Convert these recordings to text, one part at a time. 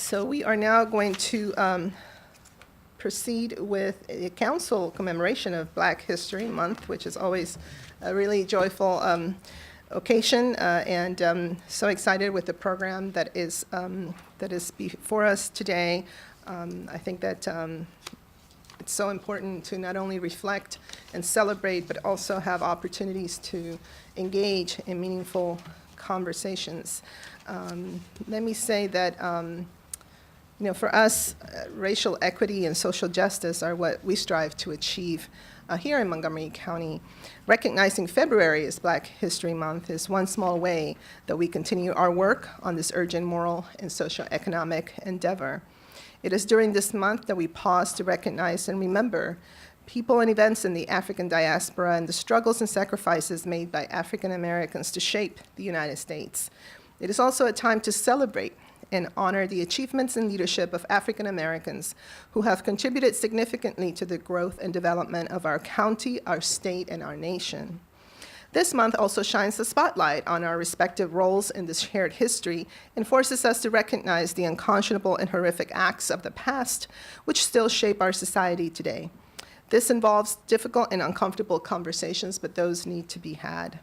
So we are now going to proceed with a council commemoration of Black History Month, which is always a really joyful occasion, and so excited with the program that is before us today. I think that it's so important to not only reflect and celebrate, but also have opportunities to engage in meaningful conversations. Let me say that for us, racial equity and social justice are what we strive to achieve here in Montgomery County. Recognizing February as Black History Month is one small way that we continue our work on this urgent moral and socioeconomic endeavor. It is during this month that we pause to recognize and remember people and events in the African diaspora and the struggles and sacrifices made by African Americans to shape the United States. It is also a time to celebrate and honor the achievements and leadership of African Americans who have contributed significantly to the growth and development of our county, our state, and our nation. This month also shines the spotlight on our respective roles in this shared history and forces us to recognize the unconscionable and horrific acts of the past which still shape our society today. This involves difficult and uncomfortable conversations, but those need to be had.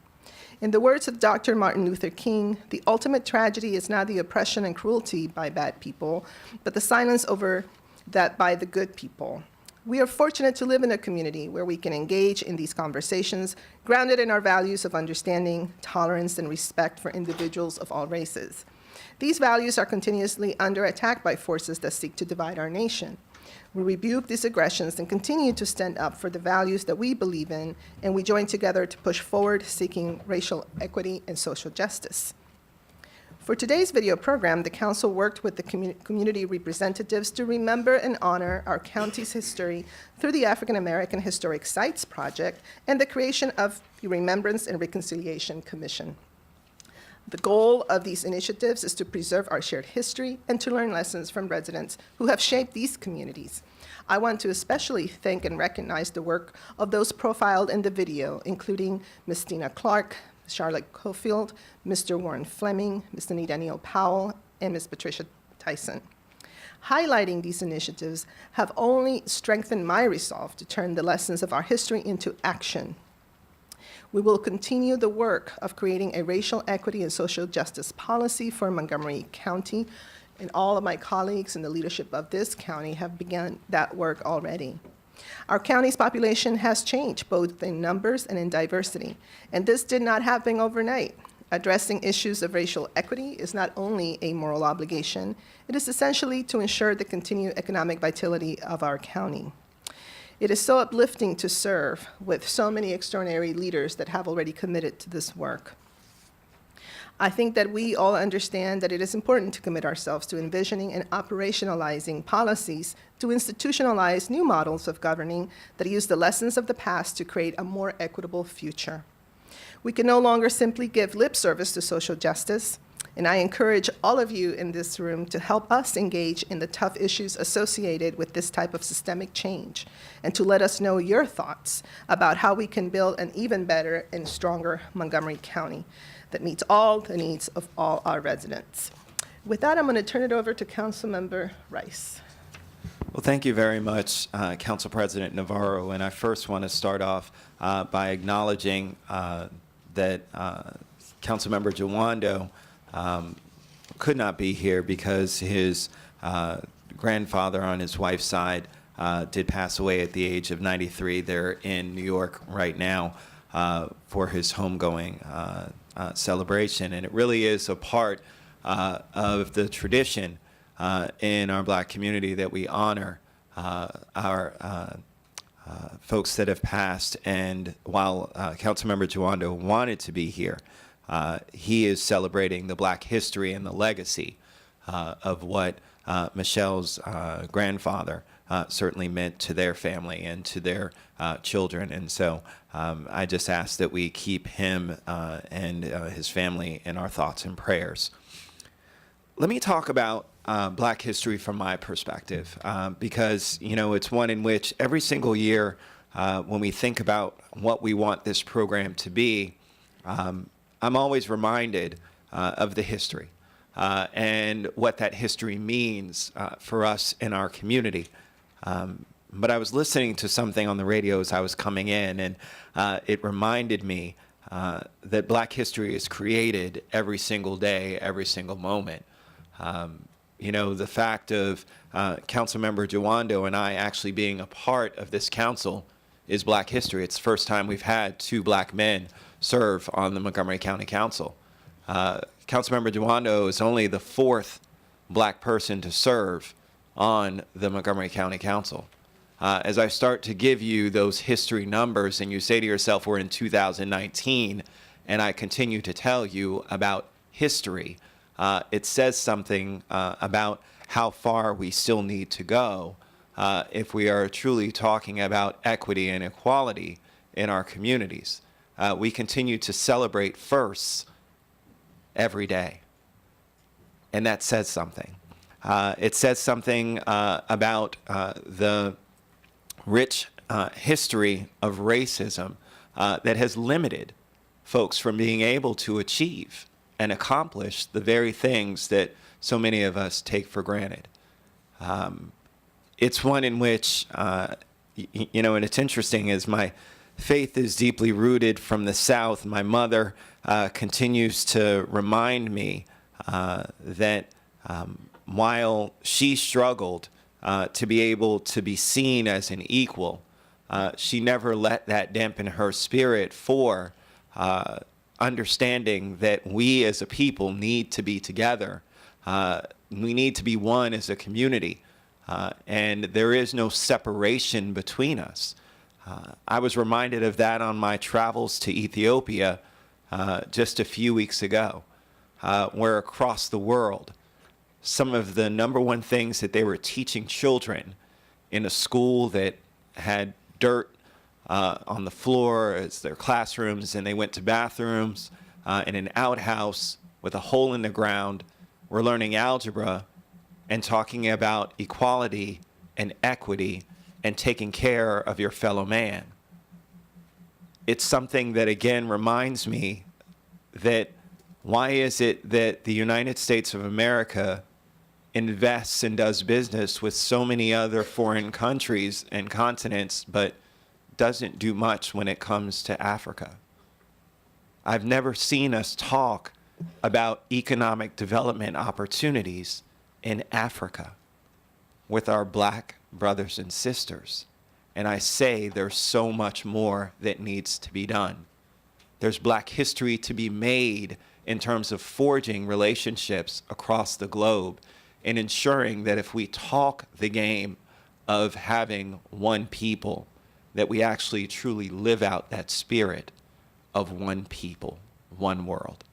In the words of Dr. Martin Luther King, the ultimate tragedy is not the oppression and cruelty by bad people, but the silence over that by the good people. We are fortunate to live in a community where we can engage in these conversations, grounded in our values of understanding, tolerance, and respect for individuals of all races. These values are continuously under attack by forces that seek to divide our nation. We rebuke these aggressions and continue to stand up for the values that we believe in, and we join together to push forward seeking racial equity and social justice. For today's video program, the council worked with the community representatives to remember and honor our county's history through the African American Historic Sites Project and the creation of the Remembrance and Reconciliation Commission. The goal of these initiatives is to preserve our shared history and to learn lessons from residents who have shaped these communities. I want to especially thank and recognize the work of those profiled in the video, including Ms. Dina Clark, Charlotte Cofield, Mr. Warren Fleming, Ms. Anita Neal Powell, and Ms. Patricia Tyson. Highlighting these initiatives have only strengthened my resolve to turn the lessons of our history into action. We will continue the work of creating a racial equity and social justice policy for Montgomery County, and all of my colleagues in the leadership of this county have begun that work already. Our county's population has changed both in numbers and in diversity, and this did not happen overnight. Addressing issues of racial equity is not only a moral obligation, it is essentially to ensure the continued economic vitality of our county. It is so uplifting to serve with so many extraordinary leaders that have already committed to this work. I think that we all understand that it is important to commit ourselves to envisioning and operationalizing policies to institutionalize new models of governing that use the lessons of the past to create a more equitable future. We can no longer simply give lip service to social justice, and I encourage all of you in this room to help us engage in the tough issues associated with this type of systemic change, and to let us know your thoughts about how we can build an even better and stronger Montgomery County that meets all the needs of all our residents. With that, I'm going to turn it over to Councilmember Rice. Well, thank you very much, Council President Navarro. And I first want to start off by acknowledging that Councilmember Jawando could not be here because his grandfather on his wife's side did pass away at the age of 93. They're in New York right now for his homegoing celebration. And it really is a part of the tradition in our Black community that we honor our folks that have passed. And while Councilmember Jawando wanted to be here, he is celebrating the Black history and the legacy of what Michelle's grandfather certainly meant to their family and to their children. And so I just ask that we keep him and his family in our thoughts and prayers. Let me talk about Black history from my perspective, because it's one in which every single year when we think about what we want this program to be, I'm always reminded of the history. and what that history means for us in our community. But I was listening to something on the radio as I was coming in, and it reminded me that Black history is created every single day, every single moment. You know, the fact of Councilmember Jawando and I actually being a part of this council is Black history. It's the first time we've had 2 Black men serve on the Montgomery County Council. Councilmember Jawando is only the 4th Black person to serve on the Montgomery County Council. As I start to give you those history numbers and you say to yourself, we're in 2019, and I continue to tell you about history, it says something about how far we still need to go if we are truly talking about equity and equality in our communities. We continue to celebrate firsts every day, and that says something. It says something about the rich history of racism that has limited folks from being able to achieve and accomplish the very things that so many of us take for granted. It's one in which, you know, and it's interesting, as my faith is deeply rooted from the South, my mother continues to remind me that while she struggled to be able to be seen as an equal, she never let that dampen her spirit for understanding that we as a people need to be together. We need to be one as a community, and there is no separation between us. I was reminded of that on my travels to Ethiopia just a few weeks ago, where across the world, some of the number one things that they were teaching children in a school that had dirt on the floor as their classrooms, and they went to bathrooms in an outhouse with a hole in the ground. We're learning algebra and talking about equality and equity and taking care of your fellow man. It's something that, again, reminds me that why is it that the United States of America invests and does business with so many other foreign countries and continents, but doesn't do much when it comes to Africa? I've never seen us talk about economic development opportunities in Africa with our Black brothers and sisters. And I say there's so much more that needs to be done. There's Black history to be made in terms of forging relationships across the globe and ensuring that if we talk the game of having one people, that we actually truly live out that spirit of one people, one world.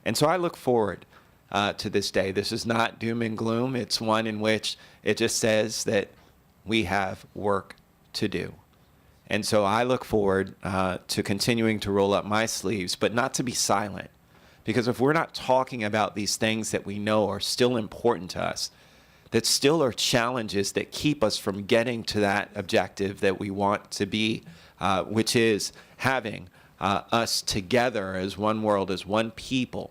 And so I look forward to this day. This is not doom and gloom. It's one in which it just says that we have work to do. And so I look forward to continuing to roll up my sleeves, but not to be silent. Because if we're not talking about these things that we know are still important to us, that still are challenges that keep us from getting to that objective that we want to be, which is having us together as one world, as one people,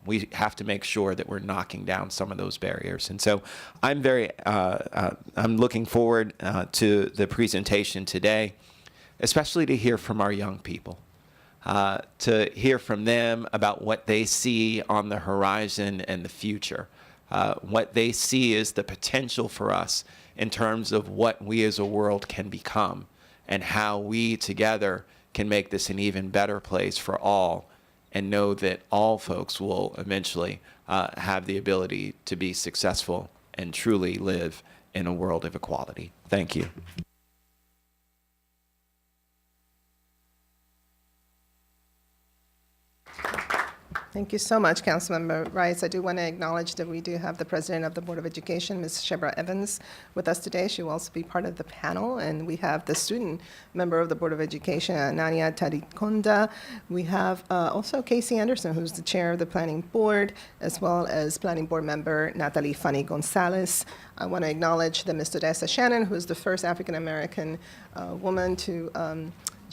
we have to make sure that we're knocking down some of those barriers. And so I'm I'm looking forward to the presentation today, especially to hear from our young people, to hear from them about what they see on the horizon and the future, what they see is the potential for us in terms of what we as a world can become and how we together can make this an even better place for all, and know that all folks will eventually have the ability to be successful and truly live in a world of equality. Thank you. Thank you so much, Councilmember Rice. I do want to acknowledge that we do have the President of the Board of Education, Ms. Shebra Evans, with us today. She will also be part of the panel. And we have the student member of the Board of Education, Anania Tarikonda. We have also Casey Anderson, who's the chair of the Planning Board, as well as Planning Board member Natalie Fanny Gonzalez. I want to acknowledge that Ms. Odessa Shannon, who is the first African-American woman to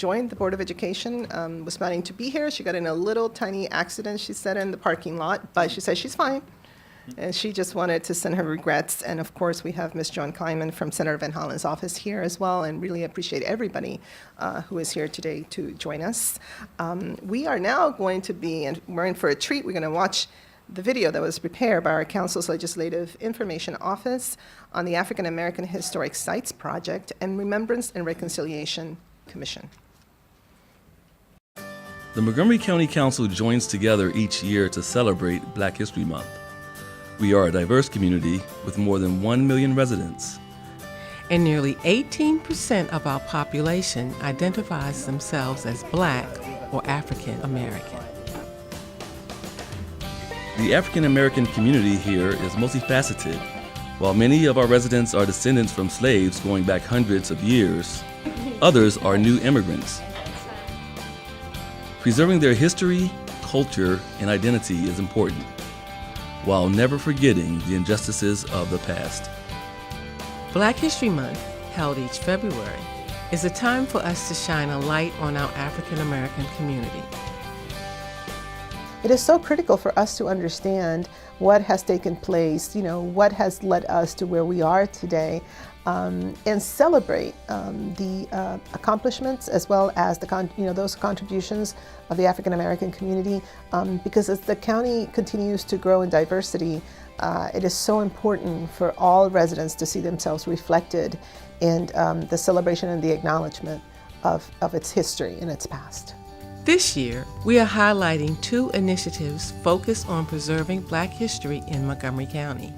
joined the Board of Education, was planning to be here. She got in a little tiny accident, she said, in the parking lot, but she said she's fine. And she just wanted to send her regrets. And of course, we have Ms. Joan Kleinman from Senator Van Hollen's office here as well, and really appreciate everybody who is here today to join us. We are now going to be, and we're in for a treat, we're going to watch the video that was prepared by our Council's Legislative Information Office on the African American Historic Sites Project and Remembrance and Reconciliation Commission. The Montgomery County Council joins together each year to celebrate Black History Month. We are a diverse community with more than 1 million residents. And nearly 18% of our population identifies themselves as Black or African American. The African American community here is multifaceted. While many of our residents are descendants from slaves going back hundreds of years, others are new immigrants. Preserving their history, culture, and identity is important, while never forgetting the injustices of the past. Black History Month, held each February, is a time for us to shine a light on our African American community. It is so critical for us to understand what has taken place, what has led us to where we are today, and celebrate the accomplishments as well as those contributions of the African American community. Because as the county continues to grow in diversity, it is so important for all residents to see themselves reflected in the celebration and the acknowledgement of its history and its past. This year, we are highlighting 2 initiatives focused on preserving Black history in Montgomery County.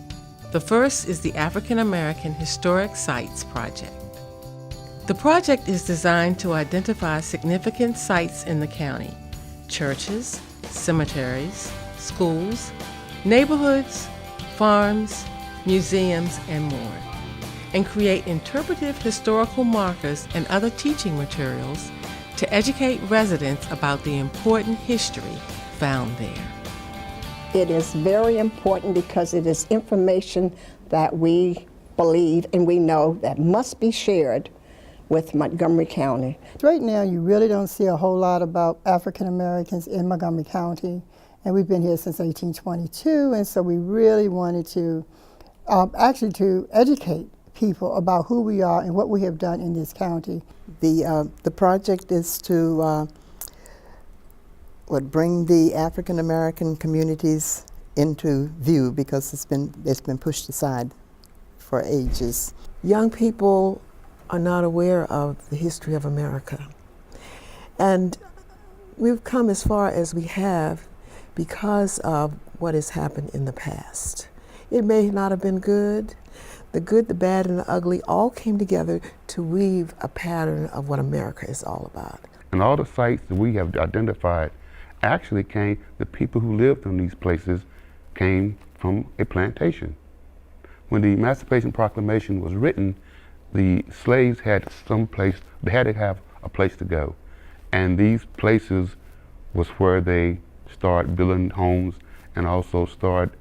The first is the African American Historic Sites Project. The project is designed to identify significant sites in the county: churches, cemeteries, schools, neighborhoods, farms, museums, and more, and create interpretive historical markers and other teaching materials to educate residents about the important history found there. It is very important because it is information that we believe and we know that must be shared with Montgomery County. Right now, you really don't see a whole lot about African Americans in Montgomery County, and we've been here since 1822, and so we really wanted to to educate people about who we are and what we have done in this county. The project is to bring the African American communities into view because it's been pushed aside for ages. Young people are not aware of the history of America, and we've come as far as we have because of what has happened in the past. It may not have been good. The good, the bad, and the ugly all came together to weave a pattern of what America is all about. And all the sites that we have identified actually the people who lived in these places came from a plantation. When the Emancipation Proclamation was written, the slaves had they had to have a place to go. And these places was where they started building homes and also start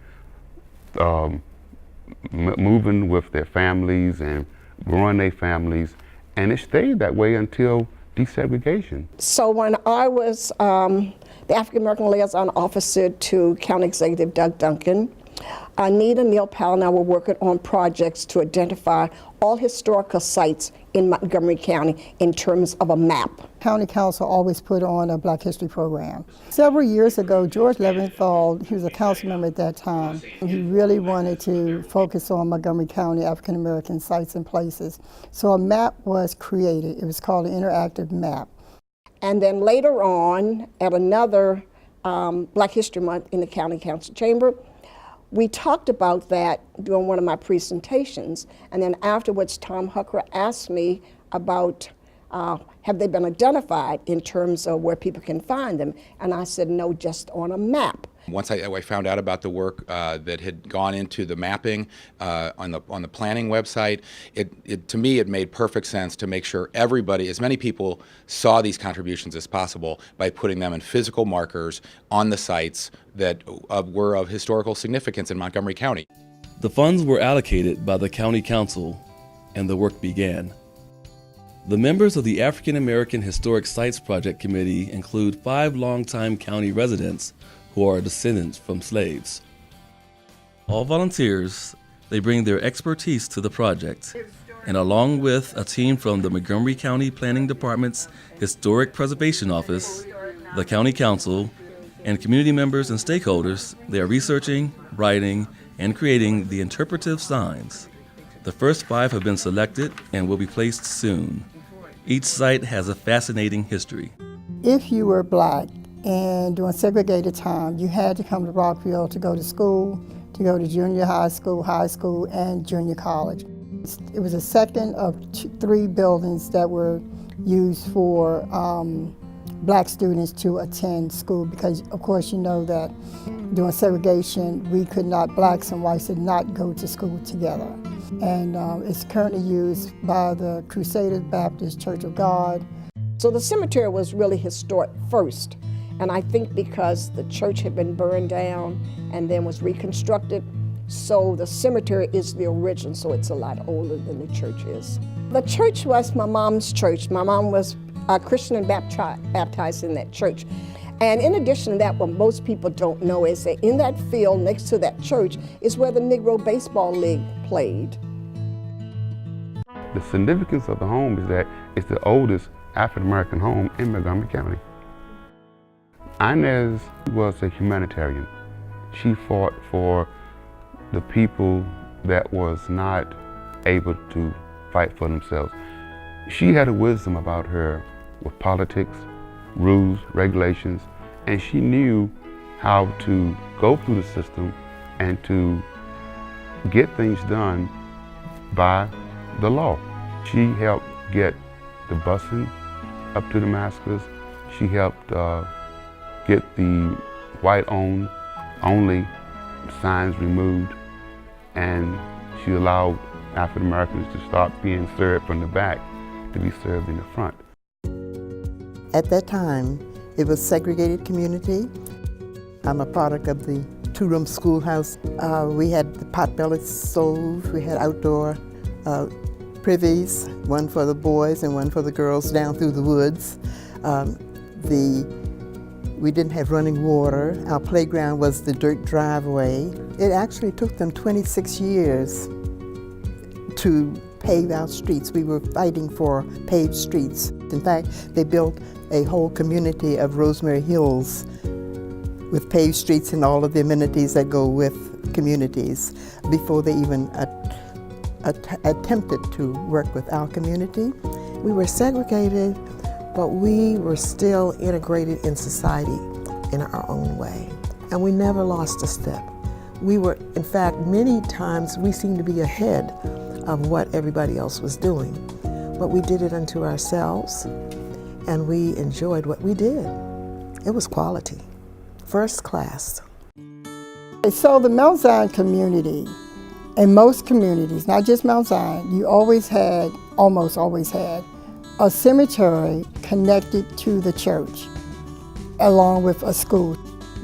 moving with their families and growing their families, and it stayed that way until desegregation. So when I was the African American Liaison Officer to County Executive Doug Duncan, Anita Neal Powell and I were working on projects to identify all historical sites in Montgomery County in terms of a map. County Council always put on a Black History program. Several years ago, George Leventhal, he was a council member at that time, and he really wanted to focus on Montgomery County African American sites and places. So a map was created. It was called an interactive map. And then later on, at another Black History Month in the County Council Chamber, we talked about that during one of my presentations, and then afterwards Tom Hucker asked me about have they been identified in terms of where people can find them, and I said no, just on a map. Once I found out about the work that had gone into the mapping on the planning website, to me it made perfect sense to make sure everybody, as many people, saw these contributions as possible by putting them in physical markers on the sites that were of historical significance in Montgomery County. The funds were allocated by the County Council, and the work began. The members of the African American Historic Sites Project Committee include 5 longtime county residents who are descendants from slaves. All volunteers, they bring their expertise to the project, and along with a team from the Montgomery County Planning Department's Historic Preservation Office, the County Council, and community members and stakeholders, they are researching, writing, and creating the interpretive signs. The first 5 have been selected and will be placed soon. Each site has a fascinating history. If you were black and during segregated time, you had to come to Rockville to go to school, to go to junior high school, and junior college. It was the second of 3 buildings that were used for black students to attend school because, of course, you know that during segregation, blacks and whites did not go to school together. And it's currently used by the Crusaders Baptist Church of God. So the cemetery was really historic first. And I think because the church had been burned down and then was reconstructed, so the cemetery is the original, so it's a lot older than the church is. The church was my mom's church. My mom was a Christian and baptized in that church. And in addition to that, what most people don't know is that in that field next to that church is where the Negro Baseball League played. The significance of the home is that it's the oldest African-American home in Montgomery County. Inez was a humanitarian. She fought for the people that was not able to fight for themselves. She had a wisdom about her with politics, rules, regulations, and she knew how to go through the system and to get things done by the law. She helped get the busing up to Damascus. She helped get the white-owned only signs removed, and she allowed African Americans to start being served from the back to be served in the front. At that time, it was segregated community. I'm a product of the 2-room schoolhouse. We had the pot-bellied stove, we had outdoor privies, one for the boys and one for the girls down through the woods. We didn't have running water. Our playground was the dirt driveway. It actually took them 26 years to pave our streets. We were fighting for paved streets. In fact, they built a whole community of Rosemary Hills with paved streets and all of the amenities that go with communities before they even attempted to work with our community. We were segregated, but we were still integrated in society in our own way. And we never lost a step. We were, in fact, many times we seemed to be ahead of what everybody else was doing. But we did it unto ourselves, and we enjoyed what we did. It was quality, first class. So the Mount Zion community, in most communities, not just Mount Zion, you almost always had, a cemetery connected to the church, along with a school.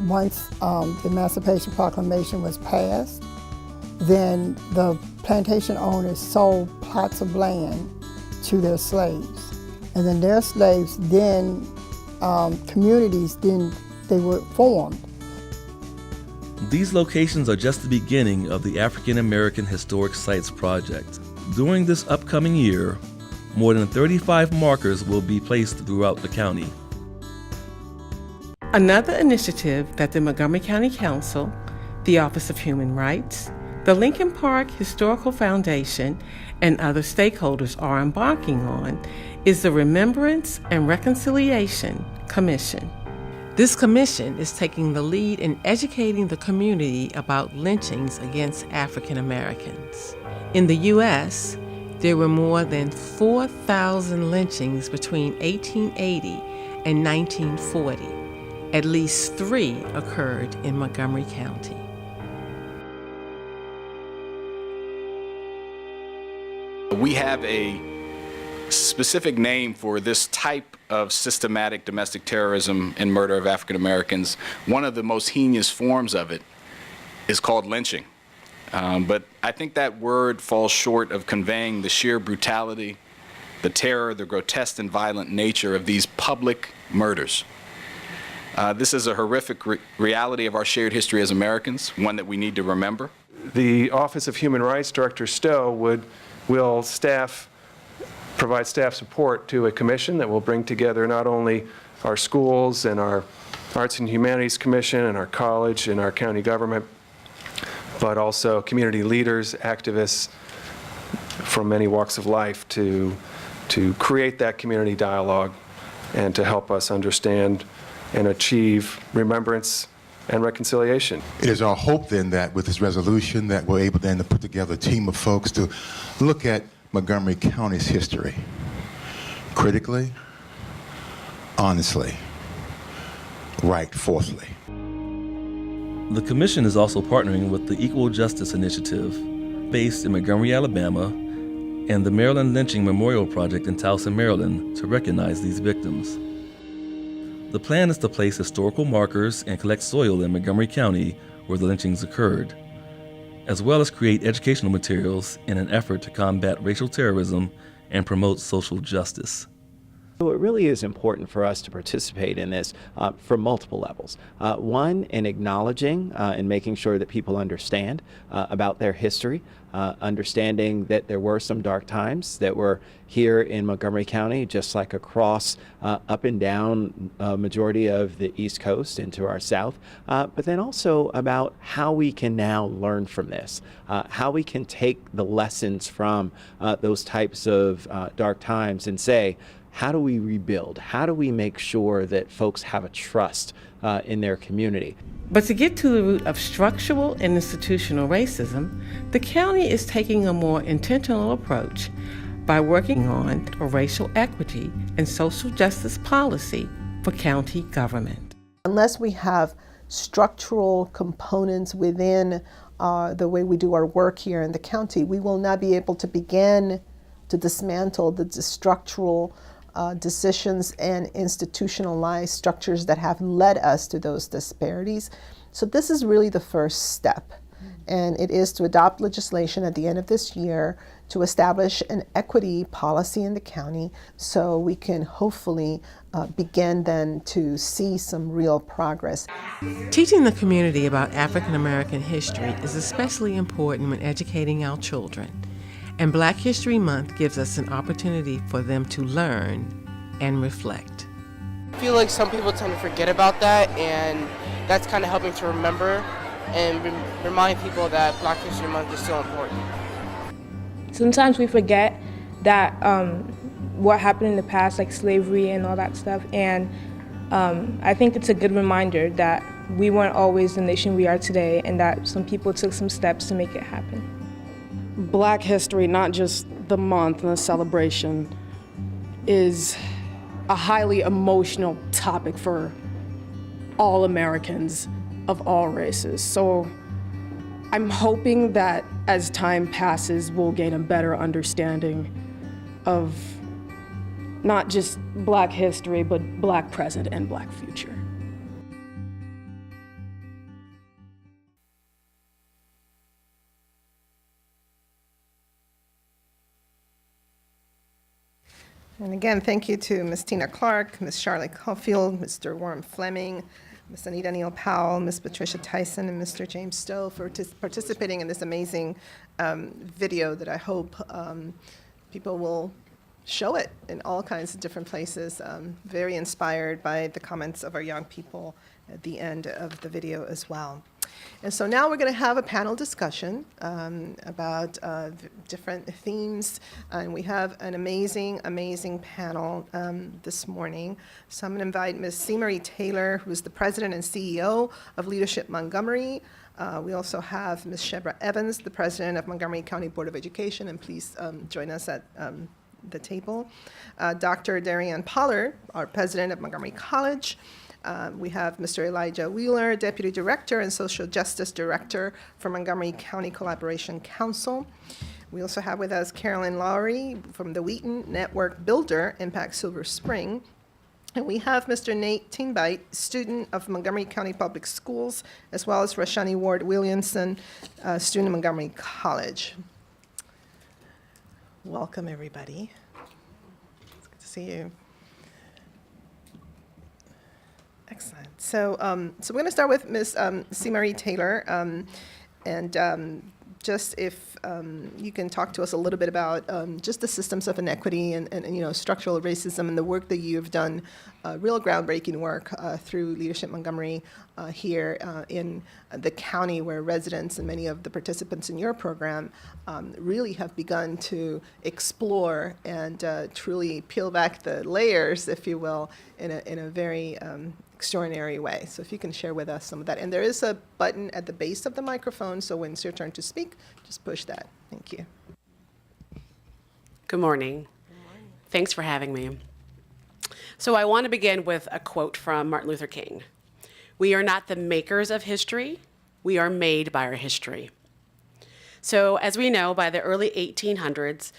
Once the Emancipation Proclamation was passed, then the plantation owners sold plots of land to their slaves. And then their slaves, communities, they were formed. These locations are just the beginning of the African American Historic Sites Project. During this upcoming year, more than 35 markers will be placed throughout the county. Another initiative that the Montgomery County Council, the Office of Human Rights, the Lincoln Park Historical Foundation, and other stakeholders are embarking on is the Remembrance and Reconciliation Commission. This commission is taking the lead in educating the community about lynchings against African Americans. In the U.S., there were more than 4,000 lynchings between 1880 and 1940. At least 3 occurred in Montgomery County. We have a specific name for this type of systematic domestic terrorism and murder of African Americans. One of the most heinous forms of it is called lynching. But I think that word falls short of conveying the sheer brutality the terror, the grotesque and violent nature of these public murders. This is a horrific reality of our shared history as Americans, one that we need to remember. The Office of Human Rights Director Stowe will provide staff support to a commission that will bring together not only our schools and our Arts and Humanities Commission and our college and our county government, but also community leaders, activists from many walks of life to create that community dialogue and to help us understand and achieve remembrance and reconciliation. It is our hope then that with this resolution that we're able then to put together a team of folks to look at Montgomery County's history critically, honestly, right forthly. The Commission is also partnering with the Equal Justice Initiative, based in Montgomery, Alabama, and the Maryland Lynching Memorial Project in Towson, Maryland, to recognize these victims. The plan is to place historical markers and collect soil in Montgomery County where the lynchings occurred, as well as create educational materials in an effort to combat racial terrorism and promote social justice. So it really is important for us to participate in this from multiple levels. One, in acknowledging and making sure that people understand about their history, understanding that there were some dark times that were here in Montgomery County, just like across up and down a majority of the East Coast into our South, but then also about how we can now learn from this, how we can take the lessons from those types of dark times and say, how do we rebuild? How do we make sure that folks have a trust in their community? But to get to the root of structural and institutional racism, the county is taking a more intentional approach by working on a racial equity and social justice policy for county government. Unless we have structural components within the way we do our work here in the county, we will not be able to begin to dismantle the structural decisions and institutionalized structures that have led us to those disparities. So this is really the first step, and it is to adopt legislation at the end of this year to establish an equity policy in the county so we can hopefully begin then to see some real progress. Teaching the community about African American history is especially important when educating our children. And Black History Month gives us an opportunity for them to learn and reflect. I feel like some people tend to forget about that, and that's kind of helping to remember and remind people that Black History Month is still important. Sometimes we forget that what happened in the past, like slavery and all that stuff, and I think it's a good reminder that we weren't always the nation we are today, and that some people took some steps to make it happen. Black history, not just the month and the celebration, is a highly emotional topic for all Americans of all races. So I'm hoping that as time passes, we'll gain a better understanding of not just Black history, but Black present and Black future. And again, thank you to Ms. Tina Clark, Ms. Charlotte Caulfield, Mr. Warren Fleming, Ms. Anita Neal Powell, Ms. Patricia Tyson, and Mr. James Stowe for participating in this amazing video that I hope people will show it in all kinds of different places. Very inspired by the comments of our young people at the end of the video as well. And so now we're going to have a panel discussion about different themes, and we have an amazing, amazing panel this morning. So I'm going to invite Ms. C. Marie Taylor, who is the president and CEO of Leadership Montgomery. We also have Ms. Shebra Evans, the president of Montgomery County Board of Education, and please join us at the table. Dr. Darian Pollard, our president of Montgomery College. We have Mr. Elijah Wheeler, Deputy Director and Social Justice Director for Montgomery County Collaboration Council. We also have with us Carolyn Lowry from the Wheaton Network Builder, Impact Silver Spring. And we have Mr. Nate Tinbite, student of Montgomery County Public Schools, as well as Rashani Ward Williamson, student of Montgomery College. Welcome, everybody. to see you. Excellent. So, so we're going to start with Ms. C. Marie Taylor, and just if you can talk to us a little bit about just the systems of inequity and you know, structural racism and the work that you've done, real groundbreaking work through Leadership Montgomery here in the county, where residents and many of the participants in your program really have begun to explore and truly peel back the layers, if you will, in a very extraordinary way. So if you can share with us some of that. And there is a button at the base of the microphone, so when it's your turn to speak, just push that. Thank you. Good morning. Thanks for having me. So I want to begin with a quote from Martin Luther King. "We are not the makers of history, we are made by our history." So as we know, by the early 1800s,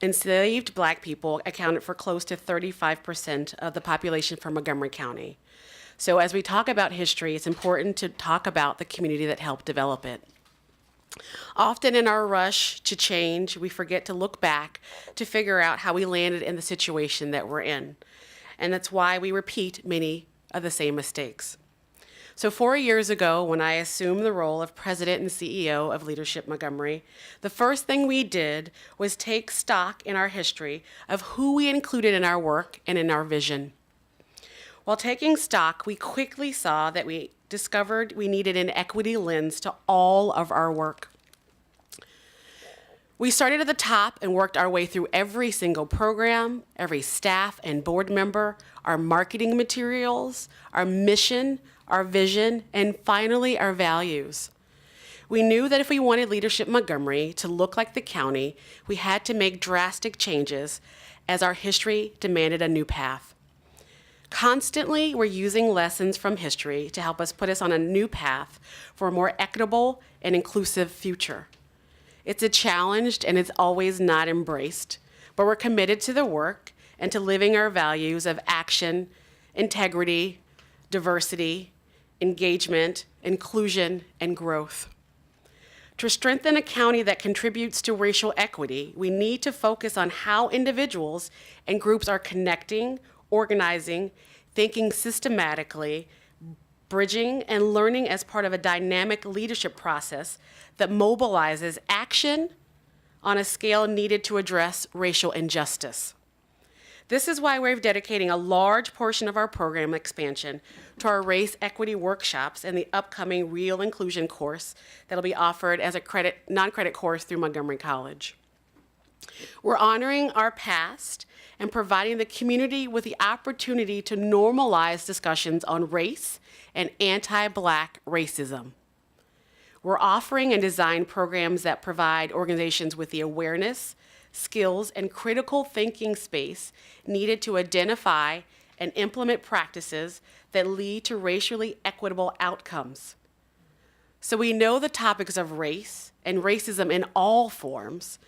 enslaved Black people accounted for close to 35% of the population for Montgomery County. So as we talk about history, it's important to talk about the community that helped develop it. Often in our rush to change, we forget to look back to figure out how we landed in the situation that we're in. And that's why we repeat many of the same mistakes. So 4 years ago, when I assumed the role of president and CEO of Leadership Montgomery, the first thing we did was take stock in our history of who we included in our work and in our vision. While taking stock, we quickly saw that we discovered we needed an equity lens to all of our work. We started at the top and worked our way through every single program, every staff and board member, our marketing materials, our mission, our vision, and finally our values. We knew that if we wanted Leadership Montgomery to look like the county, we had to make drastic changes as our history demanded a new path. Constantly, we're using lessons from history to help us put us on a new path for a more equitable and inclusive future. It's a challenge and it's always not embraced, but we're committed to the work and to living our values of action, integrity, diversity, engagement, inclusion, and growth. To strengthen a county that contributes to racial equity, we need to focus on how individuals and groups are connecting, organizing, thinking systematically, bridging, and learning as part of a dynamic leadership process that mobilizes action on a scale needed to address racial injustice. This is why we're dedicating a large portion of our program expansion to our race equity workshops and the upcoming Real Inclusion course that'll be offered as a non-credit course through Montgomery College. We're honoring our past and providing the community with the opportunity to normalize discussions on race and anti-Black racism. We're offering and design programs that provide organizations with the awareness, skills, and critical thinking space needed to identify and implement practices that lead to racially equitable outcomes. So we know the topics of race and racism in all forms,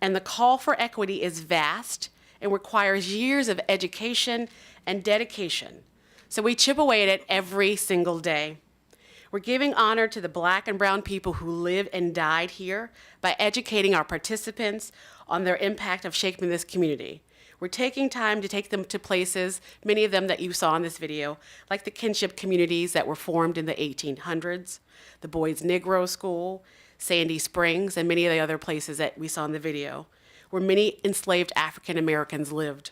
and the call for equity is vast and requires years of education and dedication. So we chip away at it every single day. We're giving honor to the Black and brown people who live and died here by educating our participants on their impact of shaping this community. We're taking time to take them to places, many of them that you saw in this video, like the kinship communities that were formed in the 1800s, the Boys Negro School, Sandy Springs, and many of the other places that we saw in the video, where many enslaved African Americans lived.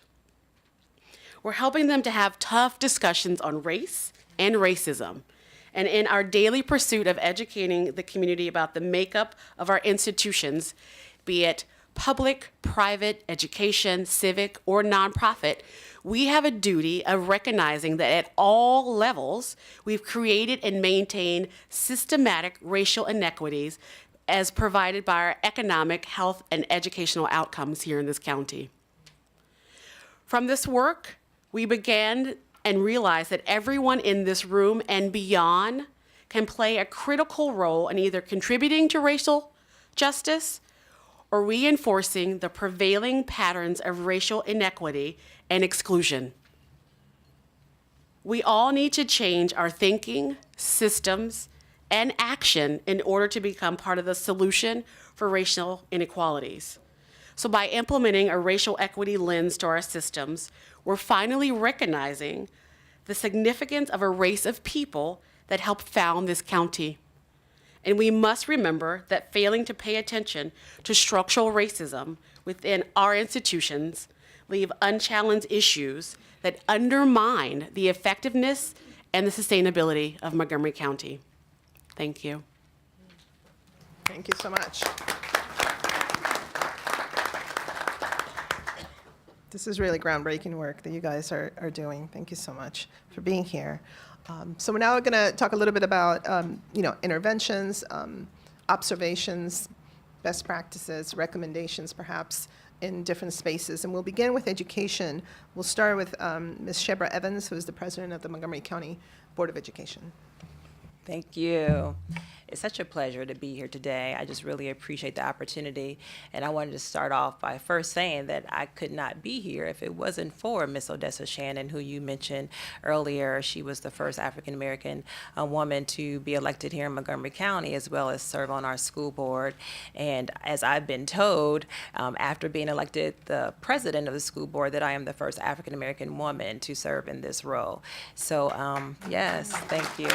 We're helping them to have tough discussions on race and racism. And in our daily pursuit of educating the community about the makeup of our institutions, be it public, private, education, civic, or nonprofit, we have a duty of recognizing that at all levels, we've created and maintained systematic racial inequities as provided by our economic, health, and educational outcomes here in this county. From this work, we began and realized that everyone in this room and beyond can play a critical role in either contributing to racial justice or reinforcing the prevailing patterns of racial inequity and exclusion. We all need to change our thinking, systems, and action in order to become part of the solution for racial inequalities. So by implementing a racial equity lens to our systems, we're finally recognizing the significance of a race of people that helped found this county. And we must remember that failing to pay attention to structural racism within our institutions leave unchallenged issues that undermine the effectiveness and the sustainability of Montgomery County. Thank you. Thank you so much. This is really groundbreaking work that you guys are doing. Thank you so much for being here. So we're now going to talk a little bit about interventions, observations, best practices, recommendations perhaps in different spaces. And we'll begin with education. We'll start with Ms. Shebra Evans, who is the president of the Montgomery County Board of Education. Thank you. It's such a pleasure to be here today. I just really appreciate the opportunity. And I wanted to start off by first saying that I could not be here if it wasn't for Miss Odessa Shannon, who you mentioned earlier. She was the first African-American woman to be elected here in Montgomery County, as well as serve on our school board. And as I've been told, after being elected the president of the school board, that I am the first African-American woman to serve in this role. So yes, thank you.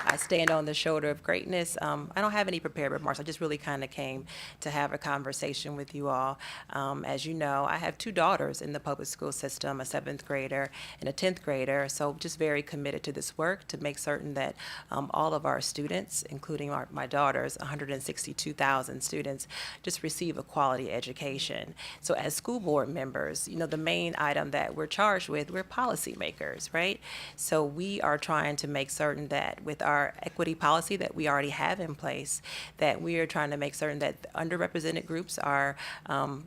I stand on the shoulder of greatness. I don't have any prepared remarks. I just really kind of came to have a conversation with you all. As you know, I have two daughters in the public school system, a 7th grader and a 10th grader, so just very committed to this work to make certain that all of our students, including my daughters, 162,000 students, just receive a quality education. So as school board members, you know, the main item that we're charged with, we're policymakers, right? So we are trying to make certain that with our equity policy that we already have in place, that we are trying to make certain that the underrepresented groups are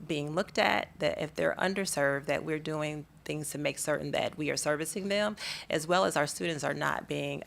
being looked at, that if they're underserved, that we're doing things to make certain that we are servicing them, as well as our students are not being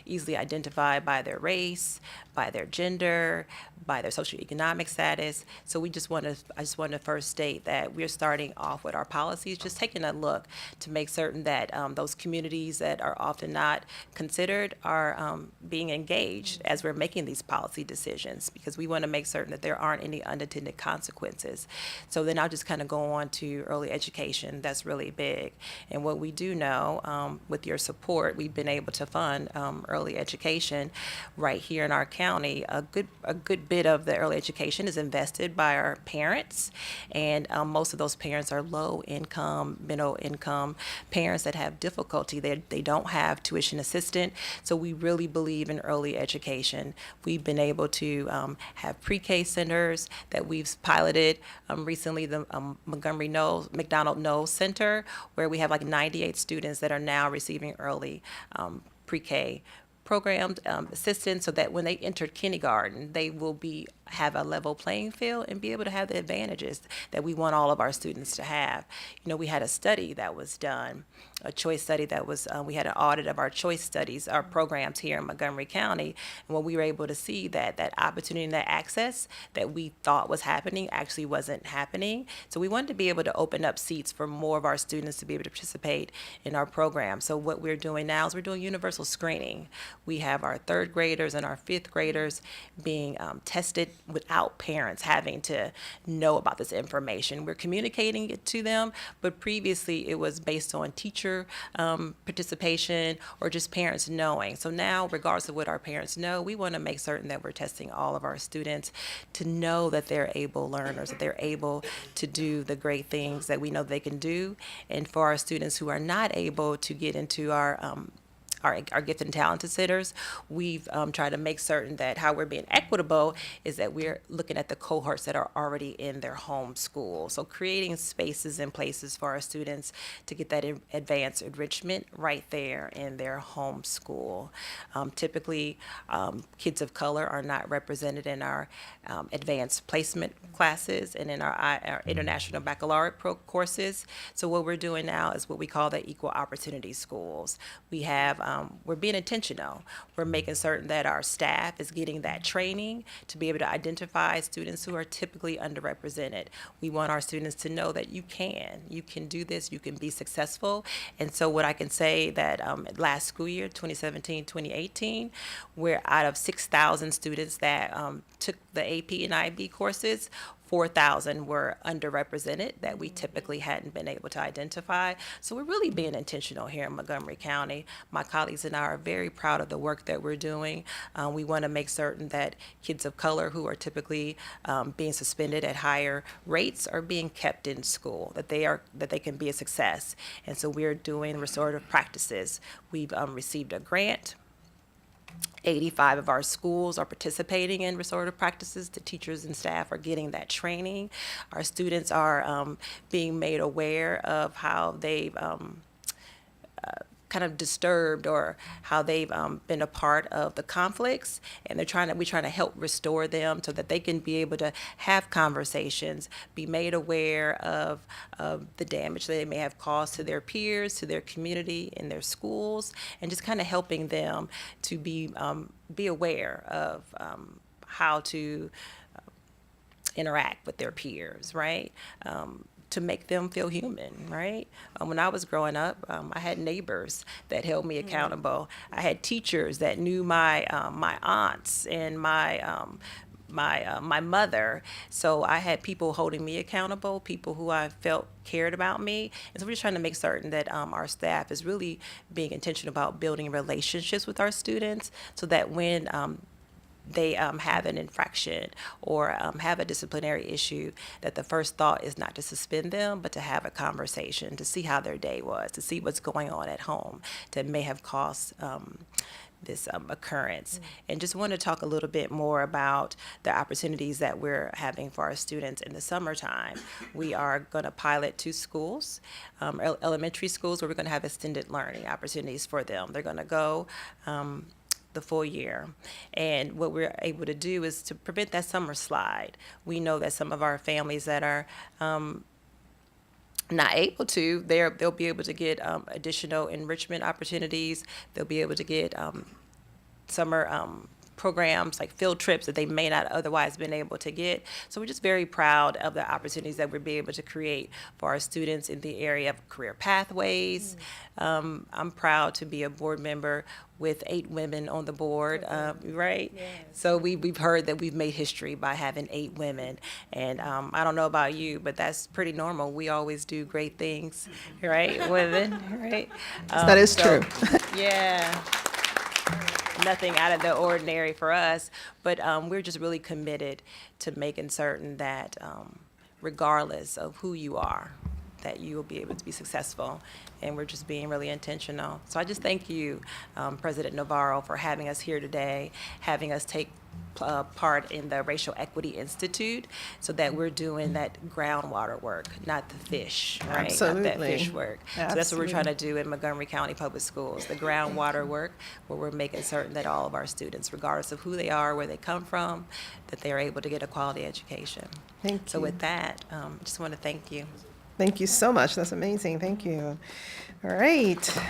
easily identified by their race, by their gender, by their socioeconomic status. So I just want to first state that we're starting off with our policies, just taking a look to make certain that those communities that are often not considered are being engaged as we're making these policy decisions, because we want to make certain that there aren't any unintended consequences. So then I'll just kind of go on to early education. That's really big. And what we do know, with your support, we've been able to fund early education right here in our county. A good bit of the early education is invested by our parents, and most of those parents are low income, middle income parents that have difficulty. They don't have tuition assistance, so we really believe in early education. We've been able to have pre-K centers that we've piloted recently, the Montgomery McDonald Knowles Center, where we have like 98 students that are now receiving early pre-K programmed assistance, so that when they enter kindergarten, they will have a level playing field and be able to have the advantages that we want all of our students to have. You know, we had a study that was done, a choice study that was, we had an audit of our choice studies, our programs here in Montgomery County, and when we were able to see that opportunity and that access that we thought was happening actually wasn't happening. So we wanted to be able to open up seats for more of our students to be able to participate in our program. So what we're doing now is we're doing universal screening. We have our 3rd graders and our 5th graders being tested without parents having to know about this information. We're communicating it to them, but previously it was based on teacher participation or just parents knowing. So now, regardless of what our parents know, we want to make certain that we're testing all of our students to know that they're able learners, that they're able to do the great things that we know they can do. And for our students who are not able to get into our gifted and talented centers, we've tried to make certain that how we're being equitable is that we're looking at the cohorts that are already in their home school. So creating spaces and places for our students to get that advanced enrichment right there in their home school. Typically, kids of color are not represented in our advanced placement classes and in our international baccalaureate courses. So what we're doing now is what we call the equal opportunity schools. We have we're being intentional. We're making certain that our staff is getting that training to be able to identify students who are typically underrepresented. We want our students to know that you can do this, you can be successful. And so what I can say that last school year, 2017-2018, we're out of 6,000 students that took the AP and IB courses, 4,000 were underrepresented that we typically hadn't been able to identify. So we're really being intentional here in Montgomery County. My colleagues and I are very proud of the work that we're doing. We want to make certain that kids of color who are typically being suspended at higher rates are being kept in school, that they can be a success. And so we're doing restorative practices. We've received a grant. 85 of our schools are participating in restorative practices. The teachers and staff are getting that training. Our students are being made aware of how they've kind of disturbed or how they've been a part of the conflicts, and we're trying to help restore them so that they can be able to have conversations, be made aware of the damage that they may have caused to their peers, to their community, in their schools, and just kind of helping them to be aware of how to interact with their peers, right? To make them feel human, right? When I was growing up, I had neighbors that held me accountable. I had teachers that knew my aunts and my mother. So I had people holding me accountable, people who I felt cared about me. And so we're just trying to make certain that our staff is really being intentional about building relationships with our students so that when they have an infraction or have a disciplinary issue, that the first thought is not to suspend them, but to have a conversation, to see how their day was, to see what's going on at home that may have caused this occurrence. And just want to talk a little bit more about the opportunities that we're having for our students in the summertime. We are going to pilot 2 schools, elementary schools, where we're going to have extended learning opportunities for them. They're going to go the full year. And what we're able to do is to prevent that summer slide. We know that some of our families that are not able to, they'll be able to get additional enrichment opportunities. They'll be able to get summer programs like field trips that they may not otherwise been able to get. So we're just very proud of the opportunities that we'll be able to create for our students in the area of career pathways. I'm proud to be a board member with 8 women on the board, right? Yes. So we've heard that we've made history by having 8 women. And I don't know about you, but that's pretty normal. We always do great things, right, women, right? That is true. Yeah. Nothing out of the ordinary for us, but we're just really committed to making certain that regardless of who you are, that you will be able to be successful, and we're just being really intentional. So I just thank you, President Navarro, for having us here today, having us take part in the Racial Equity Institute, so that we're doing that groundwater work, not the fish, right? Absolutely. Not that fish work. Absolutely. So that's what we're trying to do in Montgomery County Public Schools, the groundwater work, where we're making certain that all of our students, regardless of who they are, where they come from, that they are able to get a quality education. Thank you. So with that, I just want to thank you. Thank you so much. That's amazing. Thank you. All right.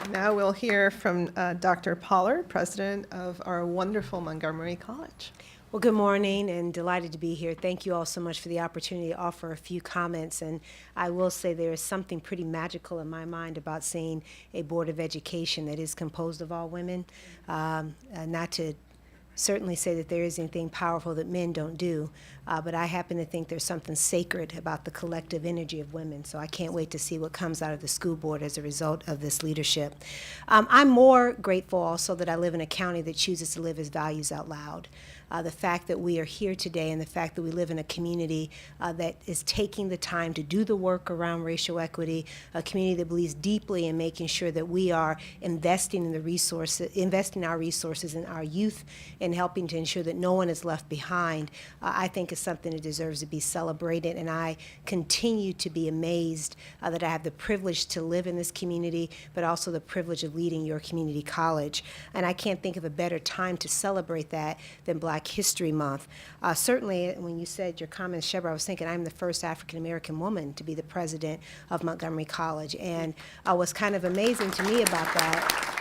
Now we'll hear from Dr. Pollard, president of our wonderful Montgomery College. Well, good morning, and delighted to be here. Thank you all so much for the opportunity to offer a few comments. And I will say there is something pretty magical in my mind about seeing a Board of Education that is composed of all women. Not to certainly say that there is anything powerful that men don't do, but I happen to think there's something sacred about the collective energy of women, so I can't wait to see what comes out of the school board as a result of this leadership. I'm more grateful also that I live in a county that chooses to live its values out loud. The fact that we are here today and the fact that we live in a community that is taking the time to do the work around racial equity, a community that believes deeply in making sure that we are investing in the resources, investing our resources in our youth in helping to ensure that no one is left behind, I think is something that deserves to be celebrated. And I continue to be amazed that I have the privilege to live in this community, but also the privilege of leading your community college. And I can't think of a better time to celebrate that than Black History Month. Certainly, when you said your comments, Shebra, I was thinking I'm the first African-American woman to be the president of Montgomery College. And what's kind of amazing to me about that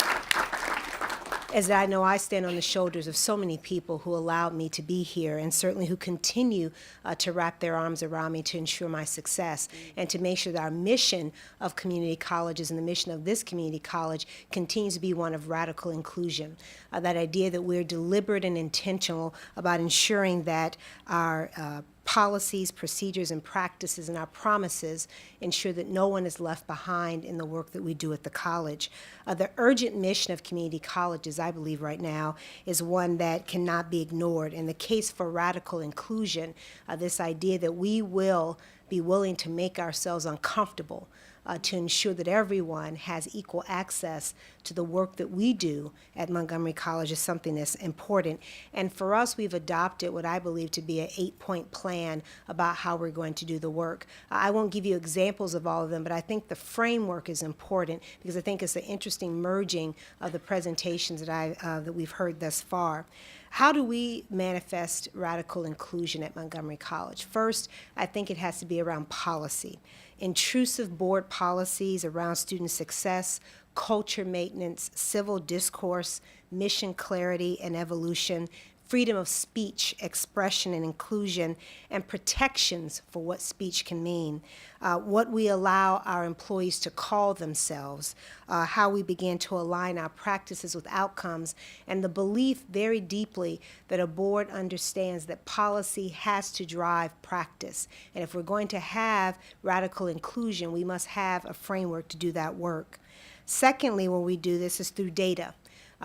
is that I know I stand on the shoulders of so many people who allowed me to be here, and certainly who continue to wrap their arms around me to ensure my success and to make sure that our mission of community colleges and the mission of this community college continues to be one of radical inclusion. That idea that we're deliberate and intentional about ensuring that our policies, procedures, and practices and our promises ensure that no one is left behind in the work that we do at the college. The urgent mission of community colleges, I believe right now, is one that cannot be ignored. In the case for radical inclusion, this idea that we will be willing to make ourselves uncomfortable to ensure that everyone has equal access to the work that we do at Montgomery College is something that's important. And for us, we've adopted what I believe to be an 8-point plan about how we're going to do the work. I won't give you examples of all of them, but I think the framework is important because I think it's an interesting merging of the presentations that we've heard thus far. How do we manifest radical inclusion at Montgomery College? First, I think it has to be around policy. Intrusive board policies around student success, culture maintenance, civil discourse, mission clarity and evolution, freedom of speech, expression and inclusion, and protections for what speech can mean, what we allow our employees to call themselves, how we begin to align our practices with outcomes, and the belief very deeply that a board understands that policy has to drive practice. And if we're going to have radical inclusion, we must have a framework to do that work. Secondly, when we do this is through data.